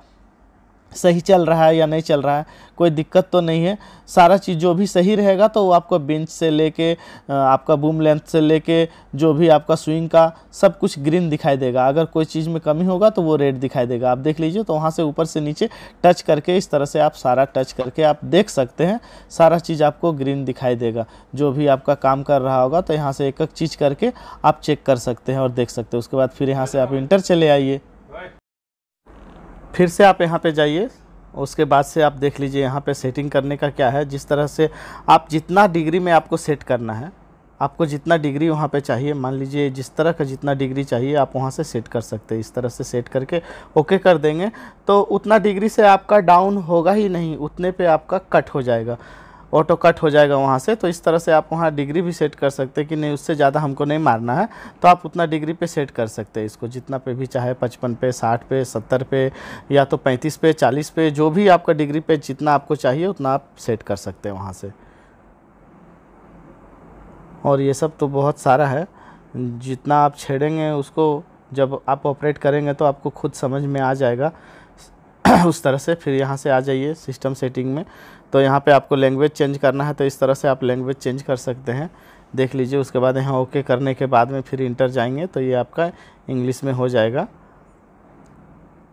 सही चल रहा है या नहीं चल रहा है, कोई दिक्कत तो नहीं है। सारा चीज़ जो भी सही रहेगा तो वो आपको बेंच से लेके आपका बूम लेंथ से लेके जो भी आपका स्विंग का सब कुछ ग्रीन दिखाई देगा। अगर कोई चीज़ में कमी होगा तो वो रेड दिखाई देगा। आप देख लीजिए, तो वहाँ से ऊपर से नीचे टच करके इस तरह से आप सारा टच करके आप देख सकते हैं, सारा चीज़ आपको ग्रीन दिखाई देगा। जो भी आपका काम कर रहा होगा तो यहाँ से एक एक चीज़ करके आप चेक कर सकते हैं और देख सकते हैं। उसके बाद फिर यहाँ से आप इंटर चले आइए, फिर से आप यहाँ पे जाइए। उसके बाद से आप देख लीजिए यहाँ पे सेटिंग करने का क्या है। जिस तरह से आप जितना डिग्री में आपको सेट करना है, आपको जितना डिग्री वहाँ पे चाहिए, मान लीजिए जिस तरह का जितना डिग्री चाहिए आप वहाँ से सेट कर सकते हैं। इस तरह से सेट करके ओके कर देंगे तो उतना डिग्री से आपका डाउन होगा ही नहीं, उतने पे आपका कट हो जाएगा, ऑटो कट हो जाएगा वहाँ से। तो इस तरह से आप वहाँ डिग्री भी सेट कर सकते हैं कि नहीं उससे ज़्यादा हमको नहीं मारना है, तो आप उतना डिग्री पे सेट कर सकते हैं इसको, जितना पे भी चाहे, 55 पे, 60 पे, 70 पे, या तो 35 पे, 40 पे, जो भी आपका डिग्री पे जितना आपको चाहिए उतना आप सेट कर सकते हैं वहाँ से। और ये सब तो बहुत सारा है, जितना आप छेड़ेंगे उसको जब आप ऑपरेट करेंगे तो आपको खुद समझ में आ जाएगा उस तरह से। फिर यहाँ से आ जाइए सिस्टम सेटिंग में, तो यहाँ पे आपको लैंग्वेज चेंज करना है तो इस तरह से आप लैंग्वेज चेंज कर सकते हैं, देख लीजिए। उसके बाद यहाँ ओके करने के बाद में फिर इंटर जाएंगे तो ये आपका इंग्लिश में हो जाएगा।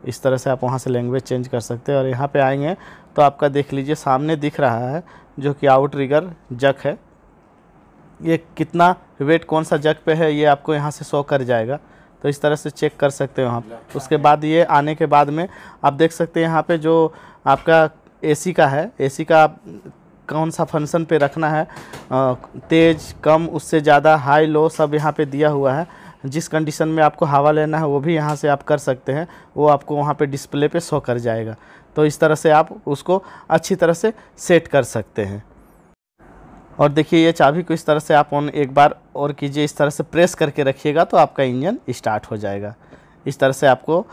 इस तरह से आप वहाँ से लैंग्वेज चेंज कर सकते हैं। और यहाँ पे आएंगे तो आपका देख लीजिए सामने दिख रहा है जो कि आउट रिगर जक है, ये कितना वेट कौन सा जक पे है ये आपको यहाँ से शो कर जाएगा। तो इस तरह से चेक कर सकते हैं वहाँ पे। उसके बाद ये आने के बाद में आप देख सकते हैं यहाँ पे जो आपका एसी का है, एसी का कौन सा फंक्शन पे रखना है, तेज़, कम, उससे ज़्यादा, हाई, लो, सब यहाँ पे दिया हुआ है। जिस कंडीशन में आपको हवा लेना है वो भी यहाँ से आप कर सकते हैं, वो आपको वहाँ पे डिस्प्ले पे शो कर जाएगा। तो इस तरह से आप उसको अच्छी तरह से सेट कर सकते हैं। और देखिए ये चाबी को इस तरह से आप ऑन एक बार और कीजिए, इस तरह से प्रेस करके रखिएगा तो आपका इंजन स्टार्ट हो जाएगा। इस तरह से आपको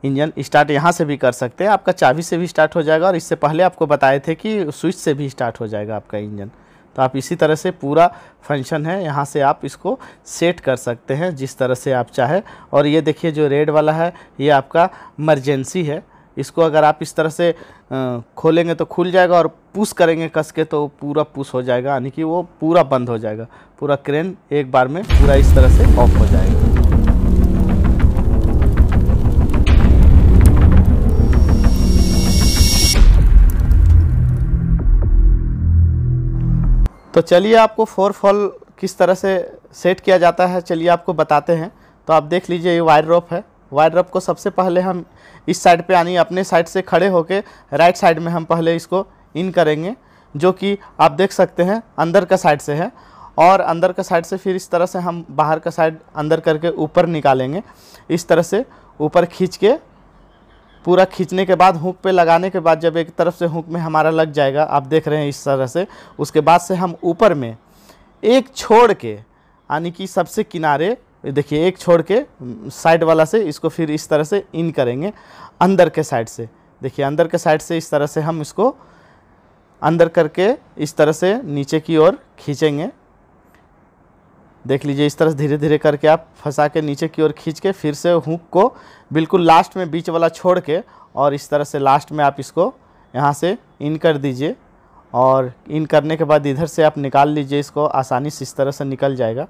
इंजन स्टार्ट यहाँ से भी कर सकते हैं, आपका चाबी से भी स्टार्ट हो जाएगा, और इससे पहले आपको बताए थे कि स्विच से भी स्टार्ट हो जाएगा आपका इंजन। तो आप इसी तरह से पूरा फंक्शन है, यहाँ से आप इसको सेट कर सकते हैं जिस तरह से आप चाहे। और ये देखिए जो रेड वाला है ये आपका इमरजेंसी है, इसको अगर आप इस तरह से खोलेंगे तो खुल जाएगा, और पुश करेंगे कस के तो पूरा पुश हो जाएगा, यानी कि वो पूरा बंद हो जाएगा, पूरा क्रेन एक बार में पूरा इस तरह से ऑफ हो जाएगा। तो चलिए आपको 4 फॉल किस तरह से सेट किया जाता है चलिए आपको बताते हैं। तो आप देख लीजिए ये वायर रोप है, वायर रोप को सबसे पहले हम इस साइड पे यानी अपने साइड से खड़े होके राइट साइड में हम पहले इसको इन करेंगे, जो कि आप देख सकते हैं अंदर का साइड से है, और अंदर का साइड से फिर इस तरह से हम बाहर का साइड अंदर करके ऊपर निकालेंगे। इस तरह से ऊपर खींच के पूरा खींचने के बाद हुक पे लगाने के बाद जब एक तरफ से हुक में हमारा लग जाएगा, आप देख रहे हैं इस तरह से, उसके बाद से हम ऊपर में एक छोड़ के यानी कि सबसे किनारे देखिए एक छोड़ के साइड वाला से इसको फिर इस तरह से इन करेंगे अंदर के साइड से, देखिए अंदर के साइड से इस तरह से हम इसको अंदर करके इस तरह से नीचे की ओर खींचेंगे। देख लीजिए इस तरह से धीरे धीरे करके आप फंसा के नीचे की ओर खींच के फिर से हुक को बिल्कुल लास्ट में बीच वाला छोड़ के और इस तरह से लास्ट में आप इसको यहाँ से इन कर दीजिए और इन करने के बाद इधर से आप निकाल लीजिए इसको। आसानी से इस तरह से निकल जाएगा।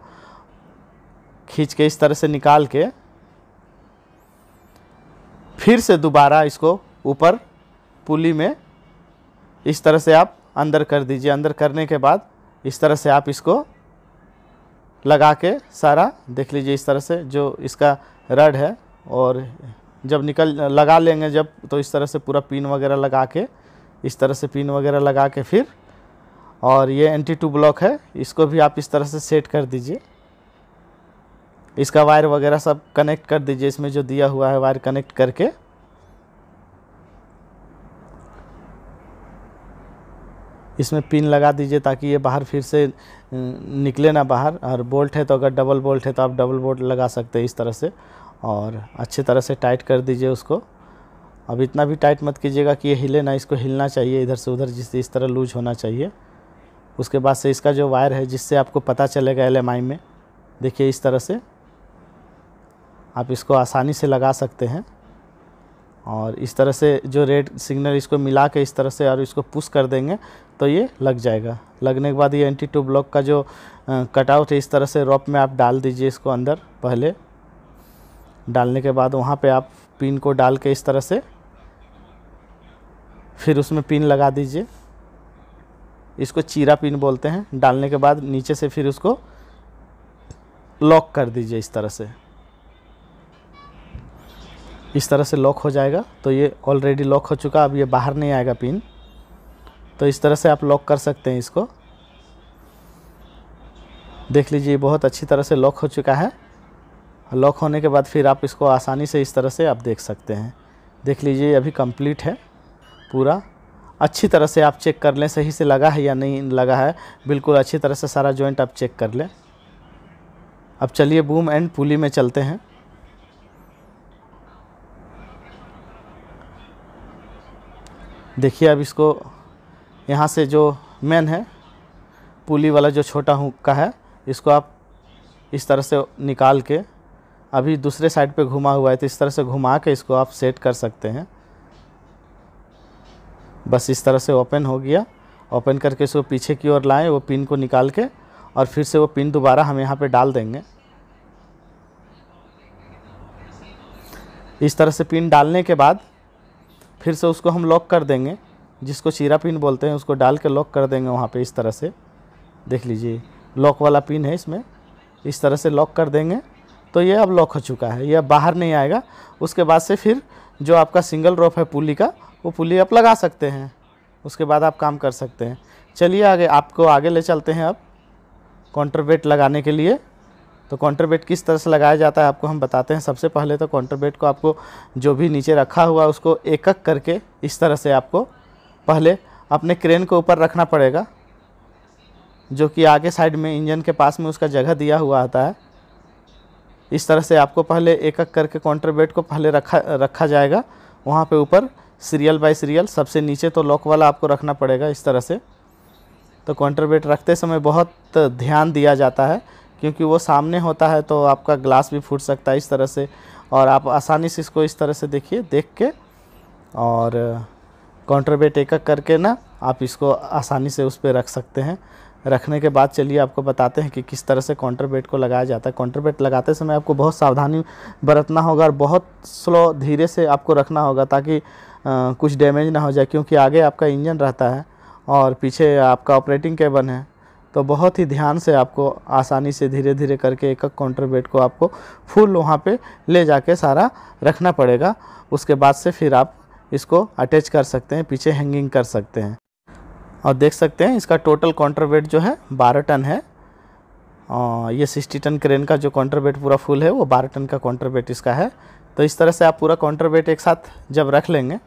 खींच के इस तरह से निकाल के फिर से दोबारा इसको ऊपर पुली में इस तरह से आप अंदर कर दीजिए। अंदर करने के बाद इस तरह से आप इसको लगा के सारा देख लीजिए इस तरह से जो इसका रड है, और जब लगा लेंगे जब तो इस तरह से पूरा पिन वगैरह लगा के इस तरह से पिन वगैरह लगा के फिर, और ये NT2 ब्लॉक है, इसको भी आप इस तरह से सेट कर दीजिए। इसका वायर वगैरह सब कनेक्ट कर दीजिए, इसमें जो दिया हुआ है वायर कनेक्ट करके इसमें पिन लगा दीजिए ताकि ये बाहर फिर से निकले ना बाहर। और बोल्ट है तो अगर डबल बोल्ट है तो आप डबल बोल्ट लगा सकते हैं इस तरह से, और अच्छी तरह से टाइट कर दीजिए उसको। अब इतना भी टाइट मत कीजिएगा कि ये हिले ना, इसको हिलना चाहिए इधर से उधर, जिससे इस तरह लूज होना चाहिए। उसके बाद से इसका जो वायर है जिससे आपको पता चलेगा LMI में, देखिए इस तरह से आप इसको आसानी से लगा सकते हैं। और इस तरह से जो रेड सिग्नल इसको मिला के इस तरह से और इसको पुश कर देंगे तो ये लग जाएगा। लगने के बाद ये NT2 ब्लॉक का जो कटआउट है इस तरह से रॉप में आप डाल दीजिए इसको अंदर। पहले डालने के बाद वहाँ पे आप पिन को डाल के इस तरह से फिर उसमें पिन लगा दीजिए। इसको चीरा पिन बोलते हैं। डालने के बाद नीचे से फिर उसको लॉक कर दीजिए इस तरह से। इस तरह से लॉक हो जाएगा। तो ये ऑलरेडी लॉक हो चुका, अब ये बाहर नहीं आएगा पिन। तो इस तरह से आप लॉक कर सकते हैं इसको। देख लीजिए बहुत अच्छी तरह से लॉक हो चुका है। लॉक होने के बाद फिर आप इसको आसानी से इस तरह से आप देख सकते हैं। देख लीजिए अभी कंप्लीट है पूरा। अच्छी तरह से आप चेक कर लें सही से लगा है या नहीं लगा है। बिल्कुल अच्छी तरह से सारा जॉइंट आप चेक कर लें। अब चलिए बूम एंड पुली में चलते हैं। देखिए अब इसको यहाँ से जो मेन है पुली वाला जो छोटा हुक का है, इसको आप इस तरह से निकाल के, अभी दूसरे साइड पे घुमा हुआ है तो इस तरह से घुमा के इसको आप सेट कर सकते हैं। बस इस तरह से ओपन हो गया। ओपन करके इसको पीछे की ओर लाएं, वो पिन को निकाल के, और फिर से वो पिन दोबारा हम यहाँ पे डाल देंगे। इस तरह से पिन डालने के बाद फिर से उसको हम लॉक कर देंगे, जिसको चीरा पिन बोलते हैं, उसको डाल के लॉक कर देंगे वहाँ पे इस तरह से। देख लीजिए लॉक वाला पिन है इसमें, इस तरह से लॉक कर देंगे तो ये अब लॉक हो चुका है, ये अब बाहर नहीं आएगा। उसके बाद से फिर जो आपका सिंगल रोप है पुली का, वो पुली आप लगा सकते हैं। उसके बाद आप काम कर सकते हैं। चलिए आपको आगे ले चलते हैं अब काउंटरवेट लगाने के लिए। तो काउंटरवेट किस तरह से लगाया जाता है आपको हम बताते हैं। सबसे पहले तो काउंटरवेट को आपको जो भी नीचे रखा हुआ है उसको एक एक करके इस तरह से आपको पहले अपने क्रेन को ऊपर रखना पड़ेगा, जो कि आगे साइड में इंजन के पास में उसका जगह दिया हुआ आता है। इस तरह से आपको पहले एक एक करके काउंटरवेट को पहले रखा जाएगा। वहाँ पे ऊपर सीरियल बाय सीरियल सबसे नीचे तो लॉक वाला आपको रखना पड़ेगा इस तरह से। तो काउंटरवेट रखते समय बहुत ध्यान दिया जाता है, क्योंकि वो सामने होता है तो आपका ग्लास भी फूट सकता है इस तरह से। और आप आसानी से इसको इस तरह से देखिए, देख के और काउंटरवेट एक एक करके ना आप इसको आसानी से उस पर रख सकते हैं। रखने के बाद चलिए आपको बताते हैं कि किस तरह से काउंटरवेट को लगाया जाता है। काउंटरवेट लगाते समय आपको बहुत सावधानी बरतना होगा और बहुत स्लो धीरे से आपको रखना होगा, ताकि कुछ डैमेज ना हो जाए, क्योंकि आगे आपका इंजन रहता है और पीछे आपका ऑपरेटिंग केबल है। तो बहुत ही ध्यान से आपको आसानी से धीरे धीरे करके एक एक काउंटरवेट को आपको फुल वहाँ पे ले जाके सारा रखना पड़ेगा। उसके बाद से फिर आप इसको अटैच कर सकते हैं, पीछे हैंगिंग कर सकते हैं। और देख सकते हैं इसका टोटल काउंटरवेट जो है 12 टन है। ये 60 टन क्रेन का जो काउंटरवेट पूरा फुल है वो 12 टन का काउंटरवेट इसका है। तो इस तरह से आप पूरा काउंटरवेट एक साथ जब रख लेंगे,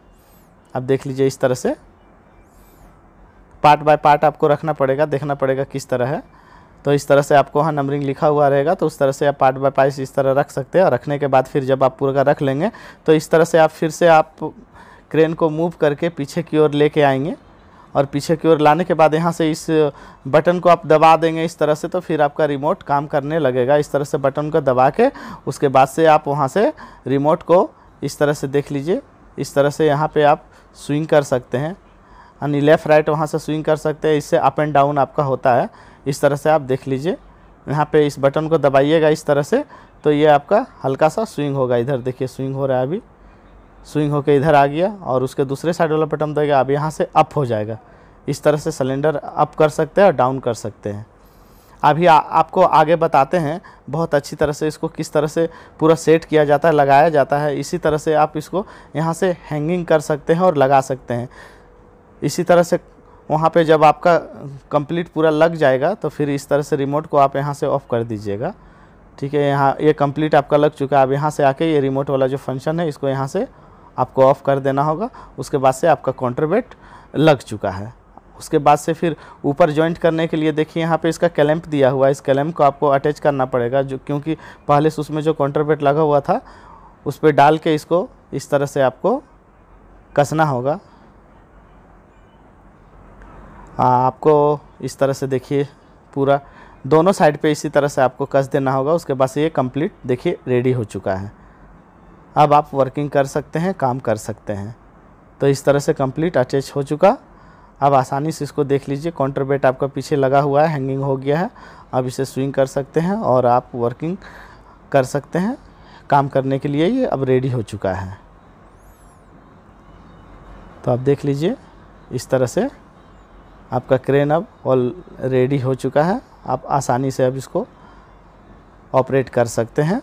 अब देख लीजिए इस तरह से पार्ट बाय पार्ट आपको रखना पड़ेगा, देखना पड़ेगा किस तरह है। तो इस तरह से आपको वहाँ नंबरिंग लिखा हुआ रहेगा, तो उस तरह से आप पार्ट बाय पार्ट इस तरह रख सकते हैं। और रखने के बाद फिर जब आप पूरा रख लेंगे तो इस तरह से आप फिर से आप क्रेन को मूव करके पीछे की ओर लेके आएंगे और पीछे की ओर लाने के बाद यहाँ से इस बटन को आप दबा देंगे इस तरह से, तो फिर आपका रिमोट काम करने लगेगा। इस तरह से बटन को दबा के उसके बाद से आप वहाँ से रिमोट को इस तरह से देख लीजिए, इस तरह से यहाँ पे आप स्विंग कर सकते हैं, यानी लेफ़्ट राइट वहाँ से स्विंग कर सकते हैं। इससे अप एंड डाउन आपका होता है। इस तरह से आप देख लीजिए, यहाँ पे इस बटन को दबाइएगा इस तरह से, तो ये आपका हल्का सा स्विंग होगा। इधर देखिए स्विंग हो रहा है, अभी स्विंग होकर इधर आ गया और उसके दूसरे साइड वाला बटन देगा, अब यहाँ से अप हो जाएगा। इस तरह से सिलेंडर अप कर सकते हैं और डाउन कर सकते हैं। अभी आपको आगे बताते हैं बहुत अच्छी तरह से इसको किस तरह से पूरा सेट किया जाता है, लगाया जाता है। इसी तरह से आप इसको यहाँ से हैंगिंग कर सकते हैं और लगा सकते हैं। इसी तरह से वहाँ पे जब आपका कंप्लीट पूरा लग जाएगा तो फिर इस तरह से रिमोट को आप यहाँ से ऑफ़ कर दीजिएगा। ठीक है, यहाँ ये कंप्लीट आपका लग चुका है। अब यहाँ से आके ये रिमोट वाला जो फंक्शन है इसको यहाँ से आपको ऑफ़ कर देना होगा। उसके बाद से आपका काउंटरवेट लग चुका है। उसके बाद से फिर ऊपर जॉइंट करने के लिए देखिए यहाँ पे इसका क्लैंप दिया हुआ है। इस क्लैंप को आपको अटैच करना पड़ेगा, जो क्योंकि पहले से उसमें जो काउंटरवेट लगा हुआ था उस पर डाल के इसको इस तरह से आपको कसना होगा। आपको इस तरह से देखिए पूरा दोनों साइड पे इसी तरह से आपको कस देना होगा। उसके बाद से ये कंप्लीट देखिए रेडी हो चुका है। अब आप वर्किंग कर सकते हैं, काम कर सकते हैं। तो इस तरह से कंप्लीट अटैच हो चुका। अब आसानी से इसको देख लीजिए, काउंटरवेट आपका पीछे लगा हुआ है, हैंगिंग हो गया है। अब इसे स्विंग कर सकते हैं और आप वर्किंग कर सकते हैं। काम करने के लिए ये अब रेडी हो चुका है। तो आप देख लीजिए इस तरह से आपका क्रेन अब ऑल रेडी हो चुका है। आप आसानी से अब इसको ऑपरेट कर सकते हैं।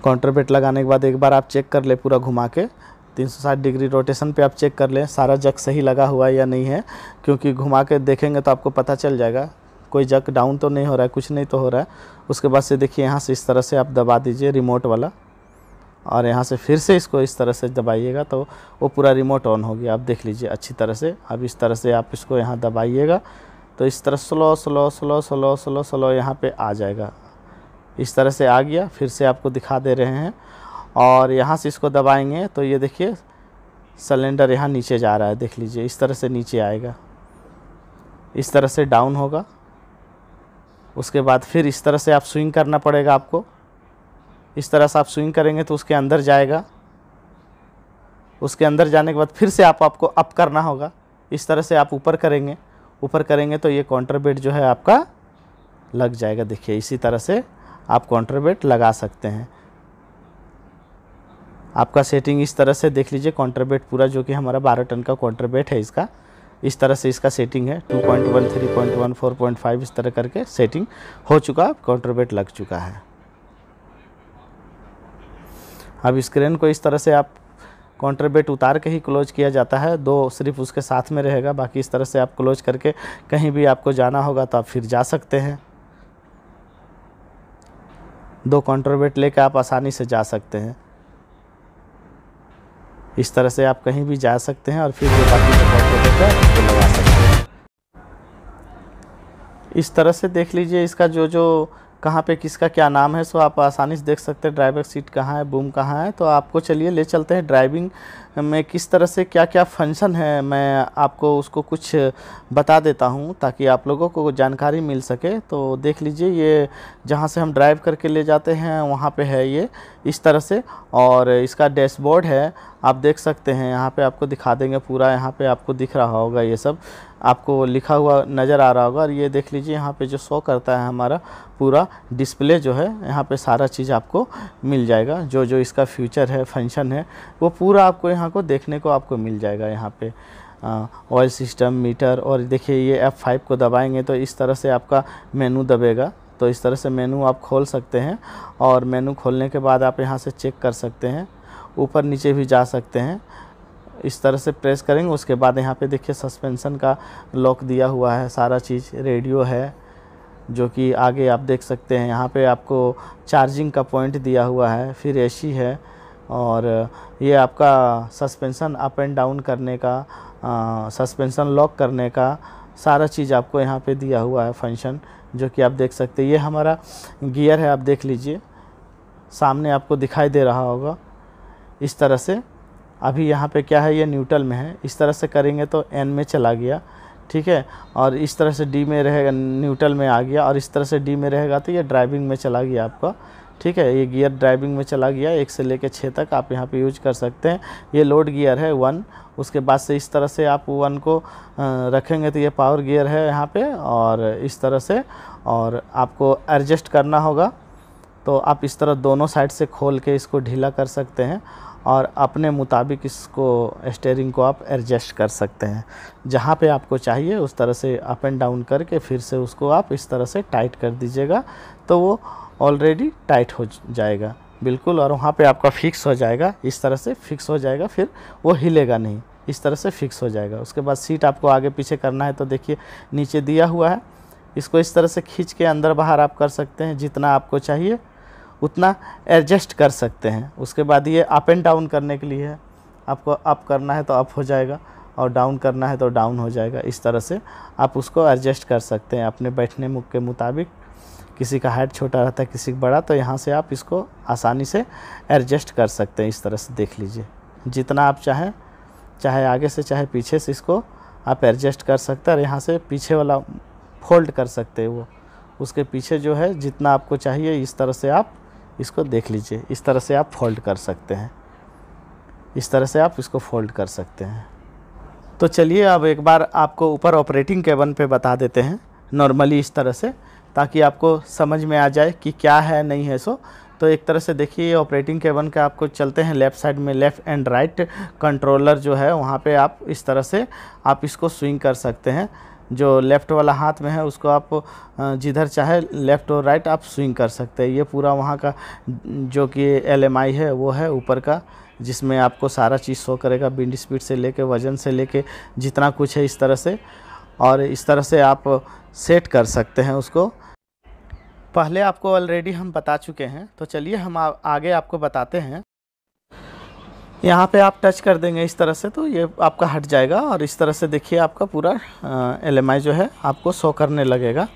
काउंटरवेट लगाने के बाद एक बार आप चेक कर ले पूरा घुमा के 360 डिग्री रोटेशन पे आप चेक कर लें सारा जग सही लगा हुआ है या नहीं है, क्योंकि घुमा के देखेंगे तो आपको पता चल जाएगा कोई जग डाउन तो नहीं हो रहा है, कुछ नहीं तो हो रहा है। उसके बाद से देखिए यहाँ से इस तरह से आप दबा दीजिए रिमोट वाला और यहाँ से फिर से इसको इस तरह से दबाइएगा तो वो पूरा रिमोट ऑन हो गया। आप देख लीजिए अच्छी तरह से। अब इस तरह से आप इसको यहाँ दबाइएगा तो इस तरह slow slow slow slow slow slow यहाँ पे आ जाएगा। इस तरह से आ गया। फिर से आपको दिखा दे रहे हैं और यहाँ से इसको दबाएंगे तो ये देखिए सिलेंडर यहाँ नीचे जा रहा है। देख लीजिए इस तरह से नीचे आएगा, इस तरह से डाउन होगा। उसके बाद फिर इस तरह से आप स्विंग करना पड़ेगा आपको। इस तरह से आप स्विंग करेंगे तो उसके अंदर जाएगा। उसके अंदर जाने के बाद फिर से आपको अप करना होगा। इस तरह से आप ऊपर करेंगे तो ये काउंटरवेट जो है आपका लग जाएगा। देखिए इसी तरह से आप काउंटरवेट लगा सकते हैं। आपका सेटिंग इस तरह से देख लीजिए। काउंटरवेट पूरा जो कि हमारा 12 टन का काउंटरवेट है इसका, इस तरह से इसका सेटिंग है। 2.1, 3.1, 4.5 इस तरह करके सेटिंग हो चुका, काउंटरवेट लग चुका है। अब इस क्रेन को इस तरह से आप काउंटरवेट उतार के ही क्लोज किया जाता है। 2 सिर्फ उसके साथ में रहेगा, बाकी इस तरह से आप क्लोज करके कहीं भी आपको जाना होगा तो आप फिर जा सकते हैं। 2 काउंटरवेट लेकर आप आसानी से जा सकते हैं। इस तरह से आप कहीं भी जा सकते हैं और फिर जो बाकी का काउंटरवेट है उसको लगा सकते हैं। इस तरह से देख लीजिए इसका जो कहाँ पे किसका क्या नाम है, सो आप आसानी से देख सकते हैं। ड्राइवर सीट कहाँ है, बूम कहाँ है। तो आपको चलिए ले चलते हैं ड्राइविंग में किस तरह से क्या क्या फंक्शन है, मैं आपको उसको कुछ बता देता हूँ ताकि आप लोगों को जानकारी मिल सके। तो देख लीजिए ये जहाँ से हम ड्राइव करके ले जाते हैं वहाँ पे है ये इस तरह से, और इसका डैशबोर्ड है आप देख सकते हैं। यहाँ पे आपको दिखा देंगे पूरा, यहाँ पे आपको दिख रहा होगा, ये सब आपको लिखा हुआ नज़र आ रहा होगा। और ये देख लीजिए यहाँ पे जो शो करता है हमारा पूरा डिस्प्ले जो है, यहाँ पे सारा चीज़ आपको मिल जाएगा। जो इसका फ्यूचर है, फंक्शन है, वो पूरा आपको यहाँ को देखने को आपको मिल जाएगा। यहाँ पे ऑयल सिस्टम, मीटर, और देखिए ये F5 को दबाएंगे तो इस तरह से आपका मेनू दबेगा। तो इस तरह से मेनू आप खोल सकते हैं और मेनू खोलने के बाद आप यहाँ से चेक कर सकते हैं, ऊपर नीचे भी जा सकते हैं। इस तरह से प्रेस करेंगे। उसके बाद यहाँ पे देखिए सस्पेंशन का लॉक दिया हुआ है, सारा चीज़, रेडियो है जो कि आगे आप देख सकते हैं। यहाँ पे आपको चार्जिंग का पॉइंट दिया हुआ है, फिर एसी है, और ये आपका सस्पेंशन अप एंड डाउन करने का, सस्पेंशन लॉक करने का सारा चीज़ आपको यहाँ पे दिया हुआ है फंक्शन, जो कि आप देख सकते हैं। ये हमारा गियर है, आप देख लीजिए सामने आपको दिखाई दे रहा होगा इस तरह से। अभी यहाँ पे क्या है, ये न्यूट्रल में है, इस तरह से करेंगे तो एन में चला गया, ठीक है। और इस तरह से डी में रहेगा, न्यूट्रल में आ गया, और इस तरह से डी में रहेगा तो ये ड्राइविंग में चला गया आपका, ठीक है। ये गियर ड्राइविंग में चला गया, 1 से लेकर 6 तक आप यहाँ पे यूज कर सकते हैं। ये लोड गियर है 1, उसके बाद से इस तरह से आप 1 को रखेंगे तो ये पावर गियर है यहाँ पे, और इस तरह से। और आपको एडजस्ट करना होगा तो आप इस तरह दोनों साइड से खोल के इसको ढीला कर सकते हैं, और अपने मुताबिक इसको स्टीयरिंग को आप एडजस्ट कर सकते हैं। जहाँ पे आपको चाहिए उस तरह से अप एंड डाउन करके फिर से उसको आप इस तरह से टाइट कर दीजिएगा तो वो ऑलरेडी टाइट हो जाएगा बिल्कुल, और वहाँ पे आपका फिक्स हो जाएगा, इस तरह से फिक्स हो जाएगा, फिर वो हिलेगा नहीं, इस तरह से फिक्स हो जाएगा। उसके बाद सीट आपको आगे पीछे करना है तो देखिए नीचे दिया हुआ है, इसको इस तरह से खींच के अंदर बाहर आप कर सकते हैं, जितना आपको चाहिए उतना एडजस्ट कर सकते हैं। उसके बाद ये अप एंड डाउन करने के लिए है, आपको अप करना है तो अप हो जाएगा, और डाउन करना है तो डाउन हो जाएगा। इस तरह से आप उसको एडजस्ट कर सकते हैं अपने बैठने मुख के मुताबिक। किसी का हाइट छोटा रहता है, किसी का बड़ा, तो यहाँ से आप इसको आसानी से एडजस्ट कर सकते हैं। इस तरह से देख लीजिए, जितना आप चाहें, चाहे आगे से चाहे पीछे से इसको आप एडजस्ट कर सकते हैं। और यहाँ से पीछे वाला फोल्ड कर सकते हैं, वो उसके पीछे जो है जितना आपको चाहिए इस तरह से आप इसको देख लीजिए, इस तरह से आप फोल्ड कर सकते हैं, इस तरह से आप इसको फोल्ड कर सकते हैं। तो चलिए अब एक बार आपको ऊपर ऑपरेटिंग केबिन पे बता देते हैं नॉर्मली इस तरह से, ताकि आपको समझ में आ जाए कि क्या है नहीं है। सो तो एक तरह से देखिए ऑपरेटिंग केबिन का आपको चलते हैं लेफ़्ट साइड में, लेफ़्ट एंड राइट कंट्रोलर जो है वहाँ पे आप इस तरह से आप इसको स्विंग कर सकते हैं। जो लेफ़्ट वाला हाथ में है उसको आप जिधर चाहे लेफ़्ट और राइट आप स्विंग कर सकते हैं। ये पूरा वहाँ का जो कि LMI है वो है ऊपर का, जिसमें आपको सारा चीज़ शो करेगा, विंड स्पीड से लेके वज़न से लेके जितना कुछ है इस तरह से। और इस तरह से आप सेट कर सकते हैं उसको। पहले आपको ऑलरेडी हम बता चुके हैं, तो चलिए हम आगे आपको बताते हैं। यहाँ पे आप टच कर देंगे इस तरह से तो ये आपका हट जाएगा, और इस तरह से देखिए आपका पूरा LMI जो है आपको शो करने लगेगा।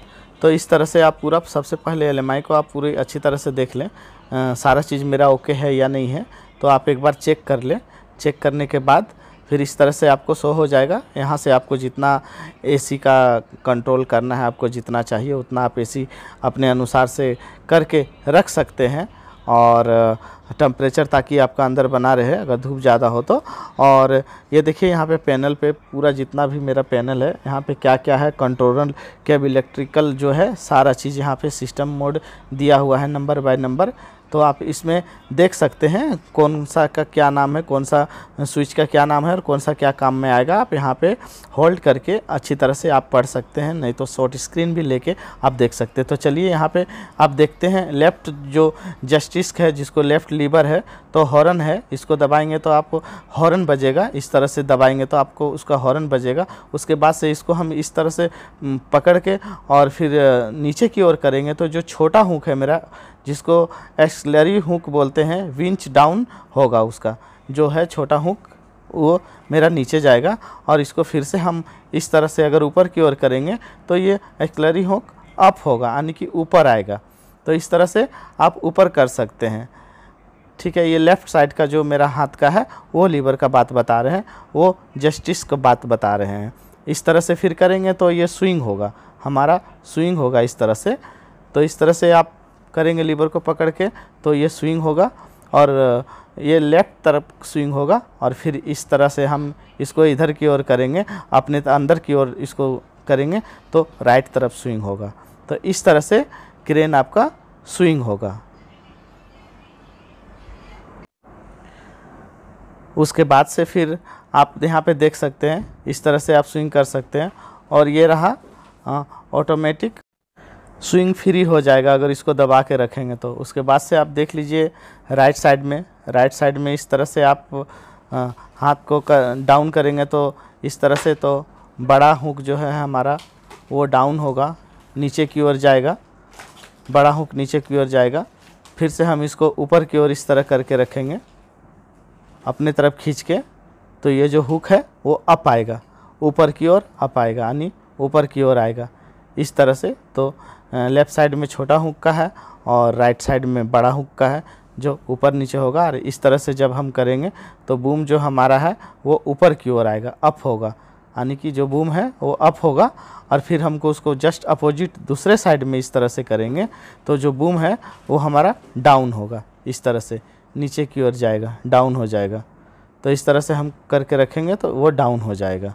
तो इस तरह से आप पूरा सबसे पहले LMI को आप पूरी अच्छी तरह से देख लें, सारा चीज़ मेरा ओके है या नहीं है, तो आप एक बार चेक कर लें। चेक करने के बाद फिर इस तरह से आपको शो हो जाएगा। यहाँ से आपको जितना AC का कंट्रोल करना है, आपको जितना चाहिए उतना आप AC अपने अनुसार से करके रख सकते हैं, और टेम्परेचर ताकि आपका अंदर बना रहे अगर धूप ज़्यादा हो तो। और ये देखिए यहाँ पे पैनल पे पूरा जितना भी मेरा पैनल है, यहाँ पे क्या क्या है, कंट्रोलर कैब, इलेक्ट्रिकल जो है सारा चीज़ यहाँ पे सिस्टम मोड दिया हुआ है नंबर बाय नंबर। तो आप इसमें देख सकते हैं कौन सा का क्या नाम है, कौन सा स्विच का क्या नाम है और कौन सा क्या काम में आएगा। आप यहाँ पे होल्ड करके अच्छी तरह से आप पढ़ सकते हैं, नहीं तो शॉर्ट स्क्रीन भी लेके आप देख सकते हैं। तो चलिए यहाँ पे आप देखते हैं लेफ़्ट जो जस्टिस है, जिसको लेफ़्ट लीवर है, तो हॉर्न है, इसको दबाएंगे तो आपको हॉर्न बजेगा, इस तरह से दबाएंगे तो आपको उसका हॉर्न बजेगा। उसके बाद से इसको हम इस तरह से पकड़ के और फिर नीचे की ओर करेंगे तो जो छोटा हुक है मेरा, जिसको एक्सलरी हुक बोलते हैं, विंच डाउन होगा, उसका जो है छोटा हुक वो मेरा नीचे जाएगा। और इसको फिर से हम इस तरह से अगर ऊपर की ओर करेंगे तो ये एक्सलरी हुक अप होगा, यानी कि ऊपर आएगा। तो इस तरह से आप ऊपर कर सकते हैं, ठीक है। ये लेफ़्ट साइड का जो मेरा हाथ का है वो लीवर का बात बता रहे हैं, वो जस्टिस का बात बता रहे हैं। इस तरह से फिर करेंगे तो ये स्विंग होगा, हमारा स्विंग होगा इस तरह से। तो इस तरह से आप करेंगे लीवर को पकड़ के तो ये स्विंग होगा, और ये लेफ़्ट तरफ स्विंग होगा। और फिर इस तरह से हम इसको इधर की ओर करेंगे, अपने अंदर की ओर इसको करेंगे तो राइट तरफ स्विंग होगा। तो इस तरह से क्रेन आपका स्विंग होगा। उसके बाद से फिर आप यहाँ पे देख सकते हैं इस तरह से आप स्विंग कर सकते हैं। और ये रहा ऑटोमेटिक स्विंग फ्री हो जाएगा अगर इसको दबा के रखेंगे तो। उसके बाद से आप देख लीजिए राइट साइड में इस तरह से आप हाथ को डाउन करेंगे तो इस तरह से, तो बड़ा हुक जो है हमारा वो डाउन होगा, नीचे की ओर जाएगा, बड़ा हुक नीचे की ओर जाएगा। फिर से हम इसको ऊपर की ओर इस तरह करके रखेंगे अपने तरफ खींच के, तो ये जो हुक है वो अप आएगा, ऊपर की ओर अप आएगा, यानी ऊपर की ओर आएगा इस तरह से। तो लेफ़्ट साइड में छोटा हुक का है और राइट साइड में बड़ा हुक का है। जो ऊपर नीचे होगा। और इस तरह से जब हम करेंगे तो बूम जो हमारा है वो ऊपर की ओर आएगा, अप होगा, यानी कि जो बूम है वो अप होगा। और फिर हमको उसको जस्ट अपोजिट दूसरे साइड में इस तरह से करेंगे तो जो बूम है वो हमारा डाउन होगा, इस तरह से नीचे की ओर जाएगा, डाउन हो जाएगा। तो इस तरह से हम करके रखेंगे तो वो डाउन हो जाएगा।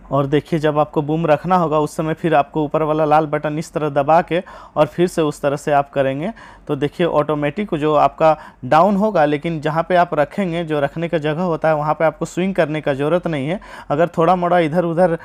और देखिए जब आपको बूम रखना होगा उस समय फिर आपको ऊपर वाला लाल बटन इस तरह दबा के और फिर से उस तरह से आप करेंगे तो देखिए ऑटोमेटिक जो आपका डाउन होगा, लेकिन जहाँ पे आप रखेंगे, जो रखने का जगह होता है वहाँ पे आपको स्विंग करने का ज़रूरत नहीं है। अगर थोड़ा मोड़ा इधर उधर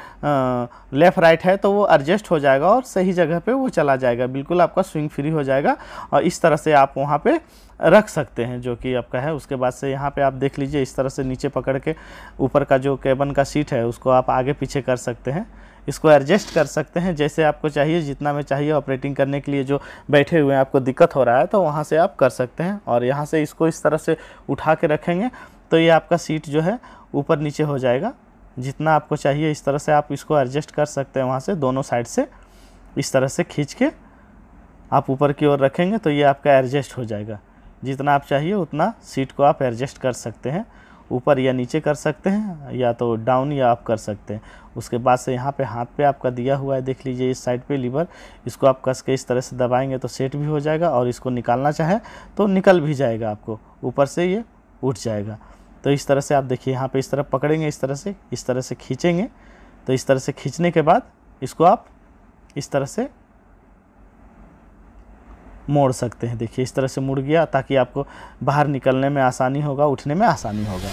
लेफ़्ट राइट है तो वो एडजस्ट हो जाएगा और सही जगह पे वो चला जाएगा, बिल्कुल आपका स्विंग फ्री हो जाएगा। और इस तरह से आप वहाँ पे रख सकते हैं जो कि आपका है। उसके बाद से यहाँ पे आप देख लीजिए इस तरह से नीचे पकड़ के ऊपर का जो केबिन का सीट है उसको आप आगे पीछे कर सकते हैं, इसको एडजस्ट कर सकते हैं जैसे आपको चाहिए, जितना में चाहिए। ऑपरेटिंग करने के लिए जो बैठे हुए हैं आपको दिक्कत हो रहा है तो वहाँ से आप कर सकते हैं। और यहाँ से इसको इस तरह से उठा के रखेंगे तो ये आपका सीट जो है ऊपर नीचे हो जाएगा, जितना आपको चाहिए इस तरह से आप इसको एडजस्ट कर सकते हैं। वहाँ से दोनों साइड से इस तरह से खींच के आप ऊपर की ओर रखेंगे तो ये आपका एडजस्ट हो जाएगा। जितना आप चाहिए उतना सीट को आप एडजस्ट कर सकते हैं, ऊपर या नीचे कर सकते हैं, या तो डाउन या अप कर सकते हैं। उसके बाद से यहाँ पे हाथ पे आपका दिया हुआ है, देख लीजिए इस साइड पे लीवर, इसको आप कस के इस तरह से दबाएंगे तो सेट भी हो जाएगा और इसको निकालना चाहे तो निकल भी जाएगा, आपको ऊपर से ये उठ जाएगा। तो इस तरह से आप देखिए यहाँ पे इस तरह पकड़ेंगे, इस तरह से खींचेंगे तो इस तरह से खींचने के बाद इसको आप इस तरह से मोड़ सकते हैं। देखिए इस तरह से मुड़ गया ताकि आपको बाहर निकलने में आसानी होगा, उठने में आसानी होगा।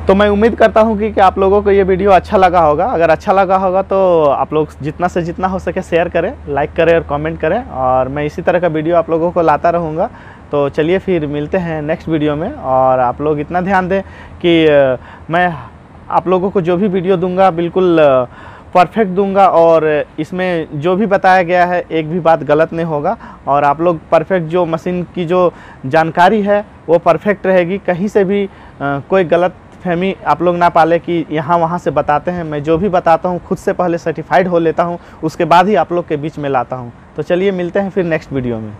तो मैं उम्मीद करता हूं कि आप लोगों को ये वीडियो अच्छा लगा होगा। अगर अच्छा लगा होगा तो आप लोग जितना से जितना हो सके शेयर करें, लाइक करें और कमेंट करें, और मैं इसी तरह का वीडियो आप लोगों को लाता रहूँगा। तो चलिए फिर मिलते हैं नेक्स्ट वीडियो में। और आप लोग इतना ध्यान दें कि मैं आप लोगों को जो भी वीडियो दूंगा बिल्कुल परफेक्ट दूंगा, और इसमें जो भी बताया गया है एक भी बात गलत नहीं होगा। और आप लोग परफेक्ट जो मशीन की जो जानकारी है वो परफेक्ट रहेगी, कहीं से भी कोई गलत फहमी आप लोग ना पाले कि यहाँ वहाँ से बताते हैं। मैं जो भी बताता हूँ खुद से पहले सर्टिफाइड हो लेता हूँ, उसके बाद ही आप लोग के बीच में लाता हूँ। तो चलिए मिलते हैं फिर नेक्स्ट वीडियो में।